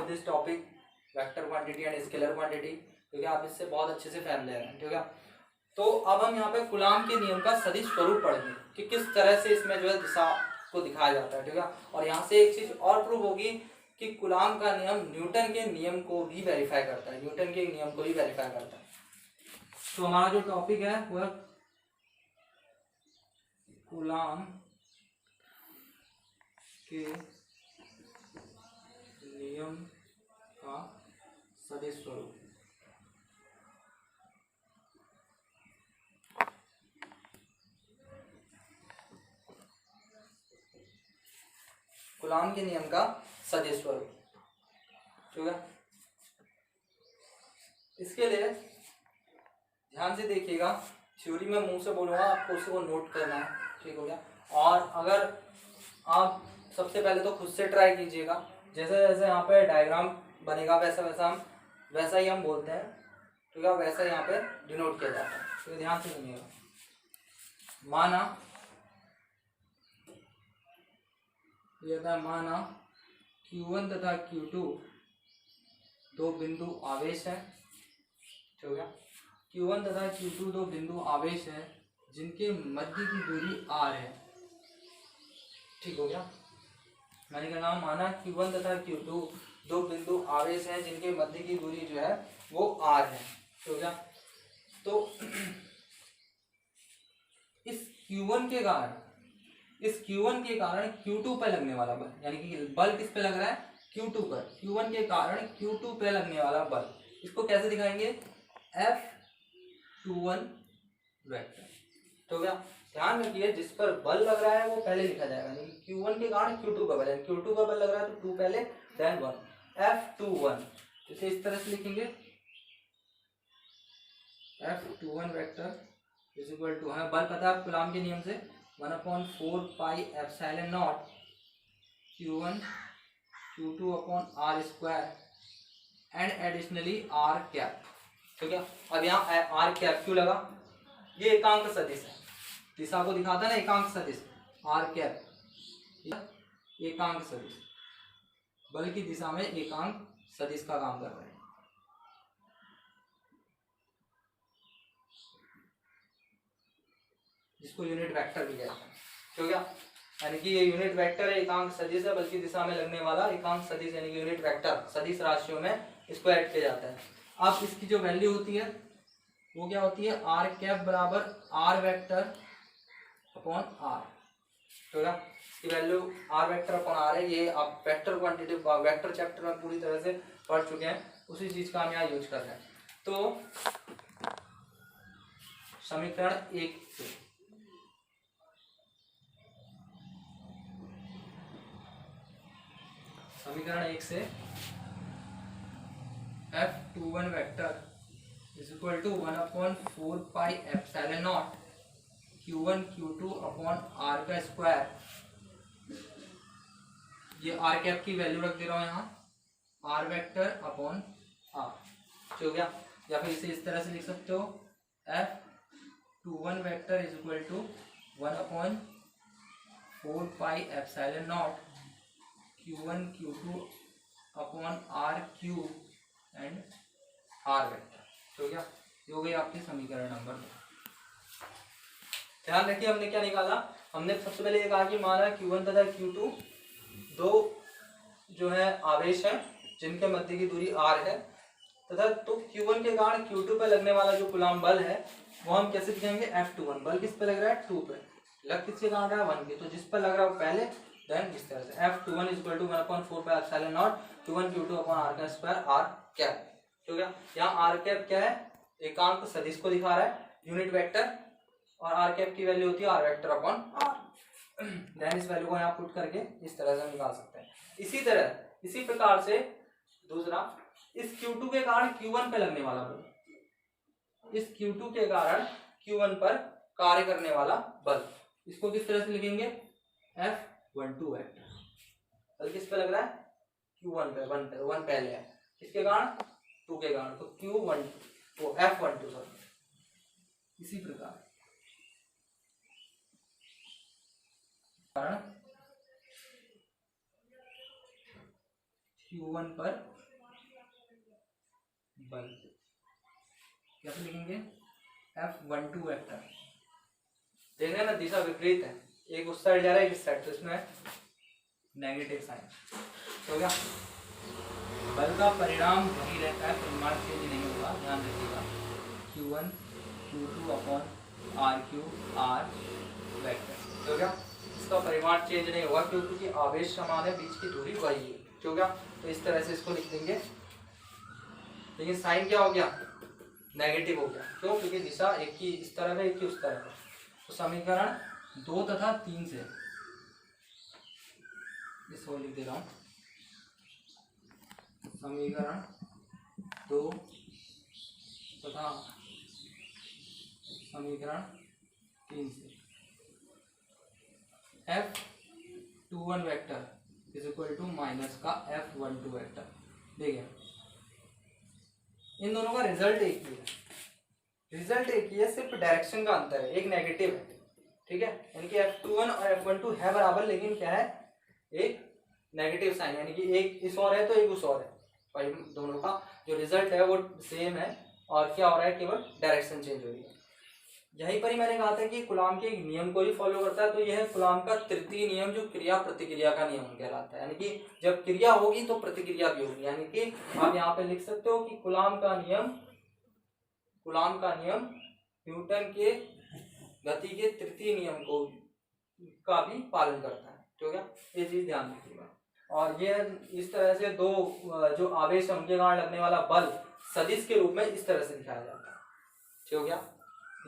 Speaker 1: this topic vector quantity and scalar quantity, ठीक है, आप इससे बहुत अच्छे से फैमिलियर हैं, ठीक है। तो अब हम यहाँ पे कूलाम के नियम का सदिश स्वरूप पढ़ेंगे कि किस तरह से इसमें जो है दिशा को दिखाया जाता है, ठीक है। और यहाँ से एक चीज और प्रूव होगी कि कूलाम का नियम न्यूटन के नियम को भी वेरीफाई करता है, न्यूटन के नियम को भी वेरीफाई करता है। तो हमारा जो टॉपिक है वह कूलाम के नियम का सदिश स्वरूप। कूलाम के नियम का सदिश स्वरूप, ठीक है। इसके लिए ध्यान से देखिएगा, थ्योरी में मुंह से बोलूँगा, आपको उसको नोट करना है, ठीक हो गया। और अगर आप सबसे पहले तो खुद से ट्राई कीजिएगा, जैसे जैसे यहाँ पे डायग्राम बनेगा वैसा ही हम बोलते हैं, ठीक है, वैसा यहाँ पे डिनोट किया जाता है, तो ध्यान से सुनिएगा। माना Q1 तथा Q2 दो बिंदु आवेश है, ठीक हो गया। Q1 तथा Q2 दो बिंदु आवेश है जिनके मध्य की दूरी r है, ठीक हो गया। मैंने क्या नाम माना Q1 तथा Q2 दो बिंदु आवेश है जिनके मध्य की दूरी जो है वो r है, ठीक हो गया। तो इस Q1 के कारण Q2 पर लगने वाला बल, यानी कि बल किस पे लग रहा है, Q2 पर, Q1 के कारण Q2 पे लगने वाला बल, इसको कैसे दिखाएंगे, F21 वेक्टर, तो क्या ध्यान रखिए, जिस पर बल लग रहा है वो पहले लिखा जाएगा, यानी कि Q1 के कारण Q2 का बल है, Q2 का बल लग रहा है तो 2 पहले देन 1, F21, इसे इस तरह से लिखेंगे, F21 vector is equal to, हमें बल पता है कूलाम के नियम से 1/4πε0 Q1 Q2 upon r² and additionally r cap, ठीक है। अब यहाँ r कैप क्यों लगा, ये एकांक सदिश है, दिशा को दिखाता है ना एकांक सदिश, r कैप एकांक सदिश, बल की दिशा में एकांक सदिश का काम कर रहा है, जिसको यूनिट वेक्टर भी कहते हैं, ठीक है। यानी कि ये यूनिट वेक्टर है, एकांक सदिश है, बल्कि दिशा में लगने वाला एकांक सदिश, यानी कि यूनिट वेक्टर सदिश राशियों में इसको ऐड किया जाता है। अब इसकी जो वैल्यू होती है वो क्या होती है, r कैप बराबर r वेक्टर अपॉन r, ठीक है। इसकी value r vector upon r है, ये आप वेक्टर क्वांटिटी वेक्टर चैप्टर में पूरी तरह से पढ़ चुके हैं, उसी चीज का हम यहाँ यूज कर रहे हैं। तो समीकरण 1 से समीकरण 1 से F21 vector is equal to 1/4 pi epsilon naught Q1 Q2 upon R का स्क्वायर, ये R कैप की वैल्यू रख दे रहा हूँ यहाँ, R वेक्टर अपॉन R हो गया। या फिर इसे इस तरह से लिख सकते हो F21 vector is equal to 1/4 pi epsilon naught Q1 Q2 upon R cube and R vector हो गया। ये हो गई आपकी समीकरण नंबर 2। ध्यान रखिए हमने क्या निकाला, हमने सबसे पहले ये कहा कि माना Q1 तथा Q2 दो जो है आवेश है जिनके मध्य की दूरी r है, तथा तो Q1 के कारण Q2 पे लगने वाला जो कूलम्ब बल है वो हम कैसे लिखेंगे, F21 बल किस पे लग रहा है 2 पे, लग किसके कारण रहा है 1 के, तो जिस पर लग रहा है पहले देन इस तरह से F21 is equal to 1/4 pi epsilon naught Q1 Q2 upon R का स्क्वायर R कैप हो गया। यहाँ R कैप क्या है, एकांक सदिश को दिखा रहा है, यूनिट वेक्टर, और R कैप की वैल्यू होती है R vector upon R। Then इस वैल्यू को यहाँ पुट करके इस तरह से निकाल सकते हैं। इसी प्रकार से दूसरा, इस Q2 के कारण Q1 पे लगने वाला बल, इस Q2 के कारण Q1 पर कार्य करने वाला बल, इसको किस तरह से लिखेंगे F12 वेक्टर। बल किस पे लग रहा है Q1 पे, 1 पहले है, किसके कारण 2 के कारण, तो Q1 वो F12 सॉरी। इसी प्रकार Q1 पर बल कैसे लिखेंगे F12 वेक्टर। देख रहे हैं ना, दिशा विपरीत है, एक उस साइड जा रहा है एक इस साइड, तो इसमें नेगेटिव साइन हो गया। बल का परिणाम वही रहता है, परिमाण चेंज नहीं होगा, ध्यान रखिएगा। Q1 Q2 upon R cube R vector हो गया, इसका परिमाण चेंज नहीं होगा क्योंकि आवेश समान है, बीच की दूरी वही है हो गया। तो इस तरह से इसको लिख देंगे, लेकिन साइन क्या हो गया नेगेटिव हो गया, क्यों, क्योंकि दिशा एक ही इस तरफ है एक ही उस तरफ है। तो समीकरण 2 तथा 3 से इसको लिख दे रहा हूँ, समीकरण 2 तथा समीकरण 3 से F21 vector is equal to minus का F12 वेक्टर। देखिए इन दोनों का रिजल्ट एक ही है, सिर्फ डायरेक्शन का अंतर है, एक नेगेटिव है, ठीक है, यानी कि F21 और F12 है बराबर, लेकिन क्या है एक नेगेटिव साइन, यानी कि एक इस और है तो एक उस और है, भाई दोनों का जो रिजल्ट है वो सेम है, और क्या हो रहा है केवल डायरेक्शन चेंज हो रही है। यहीं पर ही मैंने कहा था कि कूलम्ब के एक नियम को ही फॉलो करता है, तो यह है कूलम्ब का तृतीय नियम, जो क्रिया प्रतिक्रिया का नियम कहलाता है, यानी कि जब क्रिया होगी तो प्रतिक्रिया भी होगी, यानी कि आप यहाँ पे लिख सकते हो कि कूलम्ब का नियम न्यूटन के गति के तृतीय नियम को का भी पालन करता है, ठीक है, ये चीज ध्यान रखिएगा। और ये इस तरह से दो जो आवेश है उनके कारण लगने वाला बल सदिश के रूप में इस तरह से दिखाया जाता है, ठीक हो गया,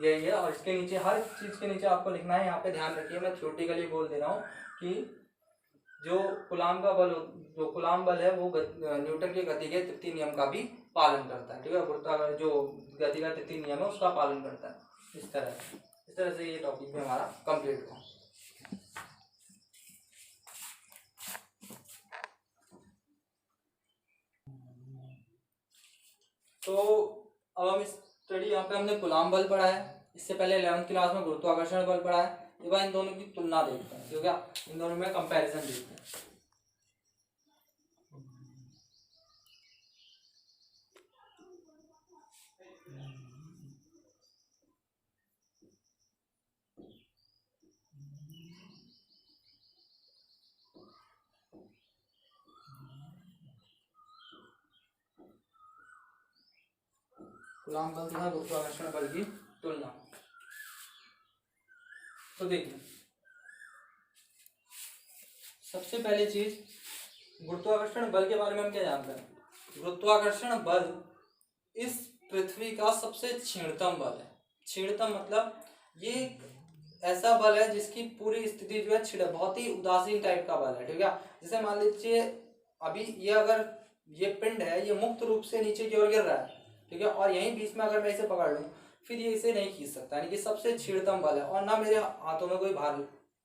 Speaker 1: यही है। और इसके नीचे हर चीज के नीचे आपको लिखना है, यहाँ पे ध्यान रखिए, मैं थ्योरेटिकली बोल दे रहा हूँ कि जो कूलम्ब बल है वो न्यूटन के गति के तृतीय नियम का भी पालन करता है, ठीक है, गुरुत्वाकर्षण जो गति का तृतीय नियम है उसका पालन करता है। इस तरह से ये टॉपिक में हमारा कंप्लीट हुआ। तो अब हम स्टडी यहाँ पे हमने कूलम्ब बल पढ़ा है, इससे पहले 11th क्लास में गुरुत्वाकर्षण बल पढ़ा है। एक बार इन दोनों की तुलना देखते हैं, ठीक है, इन दोनों में कंपैरिजन देखते हैं। कूलम्ब बल तथा गुरुत्वाकर्षण बल की तुलना। तो देखिए सबसे पहली चीज गुरुत्वाकर्षण बल के बारे में हम क्या जानते हैं। गुरुत्वाकर्षण बल इस पृथ्वी का सबसे क्षीणतम बल है। क्षीणतम मतलब ये ऐसा बल है जिसकी पूरी स्थिति जो है बहुत ही उदासीन टाइप का बल है, ठीक है। जैसे मान लीजिए अभी ये अगर ये पिंड है ये मुक्त रूप से नीचे की ओर गिर रहा है, ठीक है, और यहीं बीच में अगर मैं इसे पकड़ लूँ फिर ये इसे नहीं खींच सकता, यानी कि सबसे छीड़तम बल है, और ना मेरे हाथों में कोई भार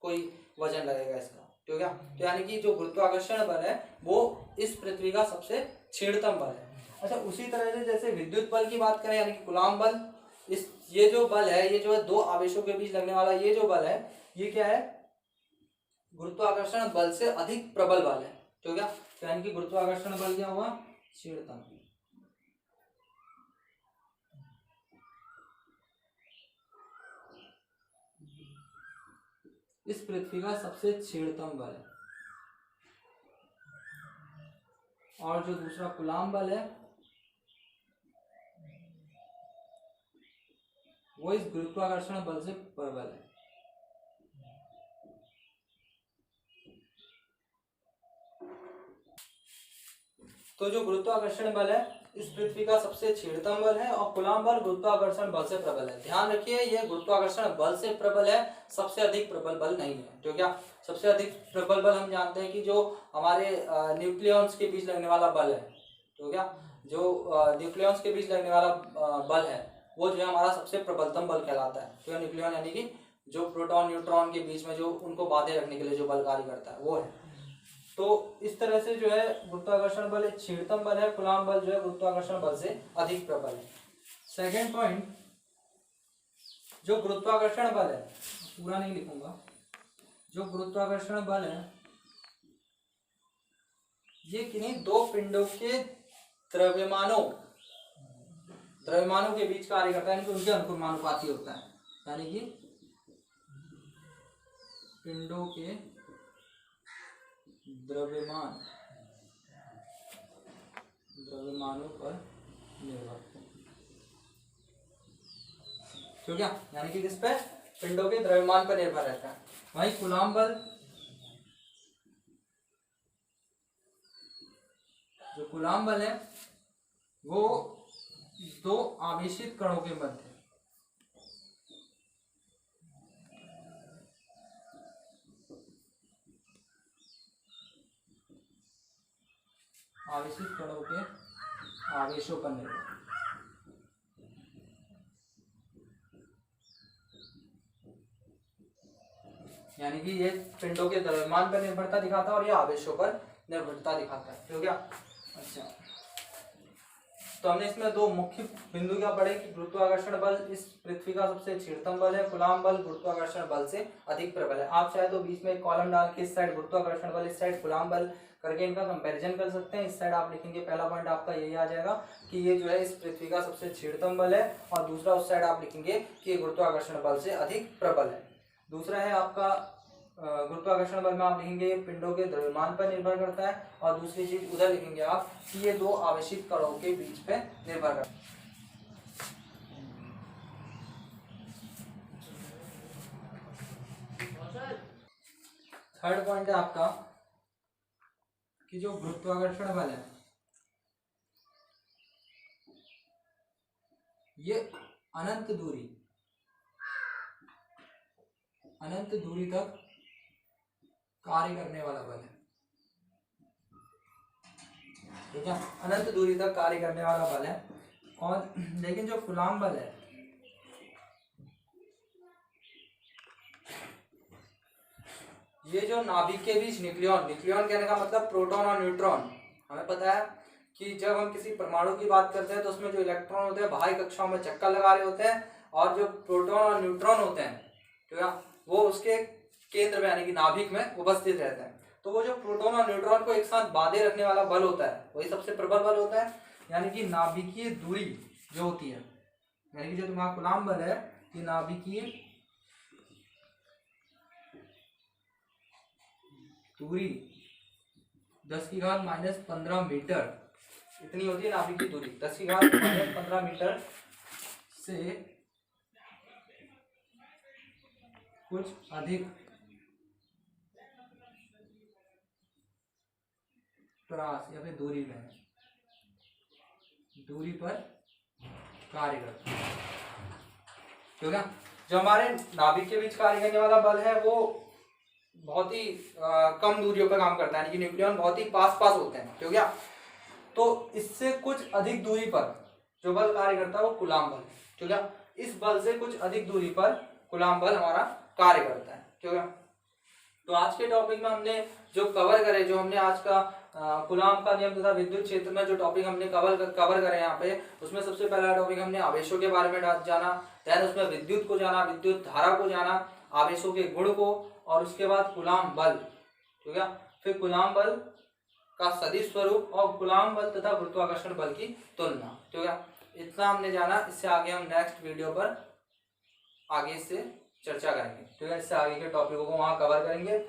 Speaker 1: कोई वजन लगेगा इसका, ठीक है। तो यानी कि जो गुरुत्वाकर्षण बल है वो इस पृथ्वी का सबसे छीड़तम बल है। अच्छा, उसी तरह से जैसे विद्युत बल की बात करें यानी कि कूलाम बल, इस ये जो बल है ये जो है दो आवेशों के बीच लगने वाला ये जो बल है ये क्या है, गुरुत्वाकर्षण बल से अधिक प्रबल बल है, ठीक है। तो यानी कि गुरुत्वाकर्षण बल क्या हुआ, छीड़तम। इस पृथ्वी का सबसे छीड़तम बल है। और जो दूसरा कूलाम बल है वो इस गुरुत्वाकर्षण बल से प्रबल है। तो जो गुरुत्वाकर्षण बल है इस पृथ्वी का सबसे छीड़तम बल है और कूलाम बल गुरुत्वाकर्षण बल से प्रबल है। ध्यान रखिए ये गुरुत्वाकर्षण बल से प्रबल है, सबसे अधिक प्रबल बल नहीं है। तो क्या सबसे अधिक प्रबल बल हम जानते हैं कि जो हमारे न्यूक्लियॉन्स के बीच लगने वाला बल है, तो क्या जो न्यूक्लियॉन्स के बीच लगने वाला बल है वो जो है हमारा सबसे प्रबलतम बल कहलाता है। तो न्यूक्लियॉन यानी कि जो प्रोटॉन न्यूट्रॉन के बीच में जो उनको बांधे रखने के लिए जो बल कार्य करता है वो है। तो इस तरह से जो है गुरुत्वाकर्षण बल एक छीड़तम बल है, कूलाम बल जो है गुरुत्वाकर्षण बल से अधिक प्रबल है। सेकेंड पॉइंट, जो गुरुत्वाकर्षण बल है, पूरा नहीं लिखूंगा, जो गुरुत्वाकर्षण बल है ये किन्हीं दो पिंडों के द्रव्यमानों के बीच कार्य करता है, यानी कि उनके अनुक्रमानुपाती होता है, यानी कि पिंडों के द्रव्यमानों पर निर्भर, तो क्या यानी कि किस पे, पिंडों के द्रव्यमान पर निर्भर रहता है। वहीं कूलाम बल, जो कूलाम बल है वो दो आवेशित कणों के मध्य आवेशित कणों के आवेशों पर निर्भर, यानी कि ये पिंडों के द्रव्यमान पर निर्भरता दिखाता है और ये आवेशों पर निर्भरता दिखाता है, ठीक है। अच्छा, तो हमने इसमें दो मुख्य बिंदु क्या पढ़े कि गुरुत्वाकर्षण बल इस पृथ्वी का सबसे छीड़तम बल है, कूलाम बल गुरुत्वाकर्षण बल से अधिक प्रबल है। आप चाहे तो बीच में एक कॉलम डाल के इस साइड गुरुत्वाकर्षण बल, इस साइड कूलाम बल करके इनका कंपैरिजन कर सकते हैं। इस साइड आप लिखेंगे, पहला पॉइंट आपका यही आ जाएगा कि ये जो है इस पृथ्वी का सबसे छीड़तम बल है, और दूसरा उस साइड आप लिखेंगे कि ये गुरुत्वाकर्षण बल से अधिक प्रबल है। दूसरा है आपका गुरुत्वाकर्षण बल में आप लिखेंगे पिंडों के द्रव्यमान पर निर्भर करता है, और दूसरी चीज उधर लिखेंगे आप कि ये दो आवेशित कणों के बीच पे निर्भर करता है। थर्ड पॉइंट है आपका कि जो गुरुत्वाकर्षण बल है ये अनंत दूरी तक कार्य करने वाला बल है, ठीक है, अनंत दूरी तक कार्य करने वाला बल है। और लेकिन जो कूलाम बल है ये जो नाभिक के बीच न्यूक्लियॉन कहने का मतलब प्रोटॉन और न्यूट्रॉन, हमें पता है कि जब हम किसी परमाणु की बात करते हैं तो उसमें जो इलेक्ट्रॉन होते हैं बाहरी कक्षाओं में चक्कर लगा रहे होते हैं, और जो प्रोटॉन और न्यूट्रॉन होते हैं, ठीक है, वो उसके केंद्र में यानी कि नाभिक में उपस्थित रहते हैं। तो वो जो प्रोटॉन और न्यूट्रॉन को एक साथ बांधे रखने वाला बल होता है वही सबसे प्रबल बल होता है, यानी कि नाभिकीय दूरी जो होती है, यानी कि जो तुम्हारा कूलाम बल है ये नाभिकीय दूरी 10⁻⁻15 मीटर इतनी होती है नाभिक की दूरी, 10⁻⁻15 मीटर से कुछ अधिक प्रास या फिर दूरी पर कार्य करता है, ठीक है। जो हमारे नाभिक के बीच कार्य करने वाला बल है वो
Speaker 2: बहुत ही कम दूरियों पर काम करता है, यानी कि न्यूक्लियॉन बहुत ही पास पास होते हैं, ठीक है। तो इससे कुछ अधिक दूरी पर जो बल कार्य करता है वो कूलाम बल, ठीक है। इस बल से कुछ अधिक दूरी पर कूलाम बल हमारा कार्य करता है, ठीक है। तो आज के टॉपिक में हमने जो कवर करे, जो हमने आज का कूलाम का नियम तथा विद्युत क्षेत्र में जो टॉपिक हमने कवर करे यहाँ पे, उसमें सबसे पहला टॉपिक हमने आवेशों के बारे में जाना, देन उसमें विद्युत को जाना, विद्युत धारा को जाना, आवेशों के गुण को, और उसके बाद कूलाम बल, ठीक है। फिर कूलाम बल का सदिश स्वरूप और कूलाम बल तथा गुरुत्वाकर्षण बल की तुलना, ठीक है। इतना हमने जाना। इससे आगे हम नेक्स्ट वीडियो पर आगे से चर्चा करेंगे, ठीक है। इससे आगे के टॉपिकों को वहाँ कवर करेंगे।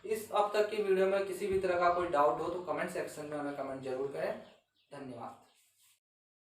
Speaker 2: इस अब तक की वीडियो में किसी भी तरह का कोई डाउट हो तो कमेंट सेक्शन में हमें कमेंट जरूर करें। धन्यवाद।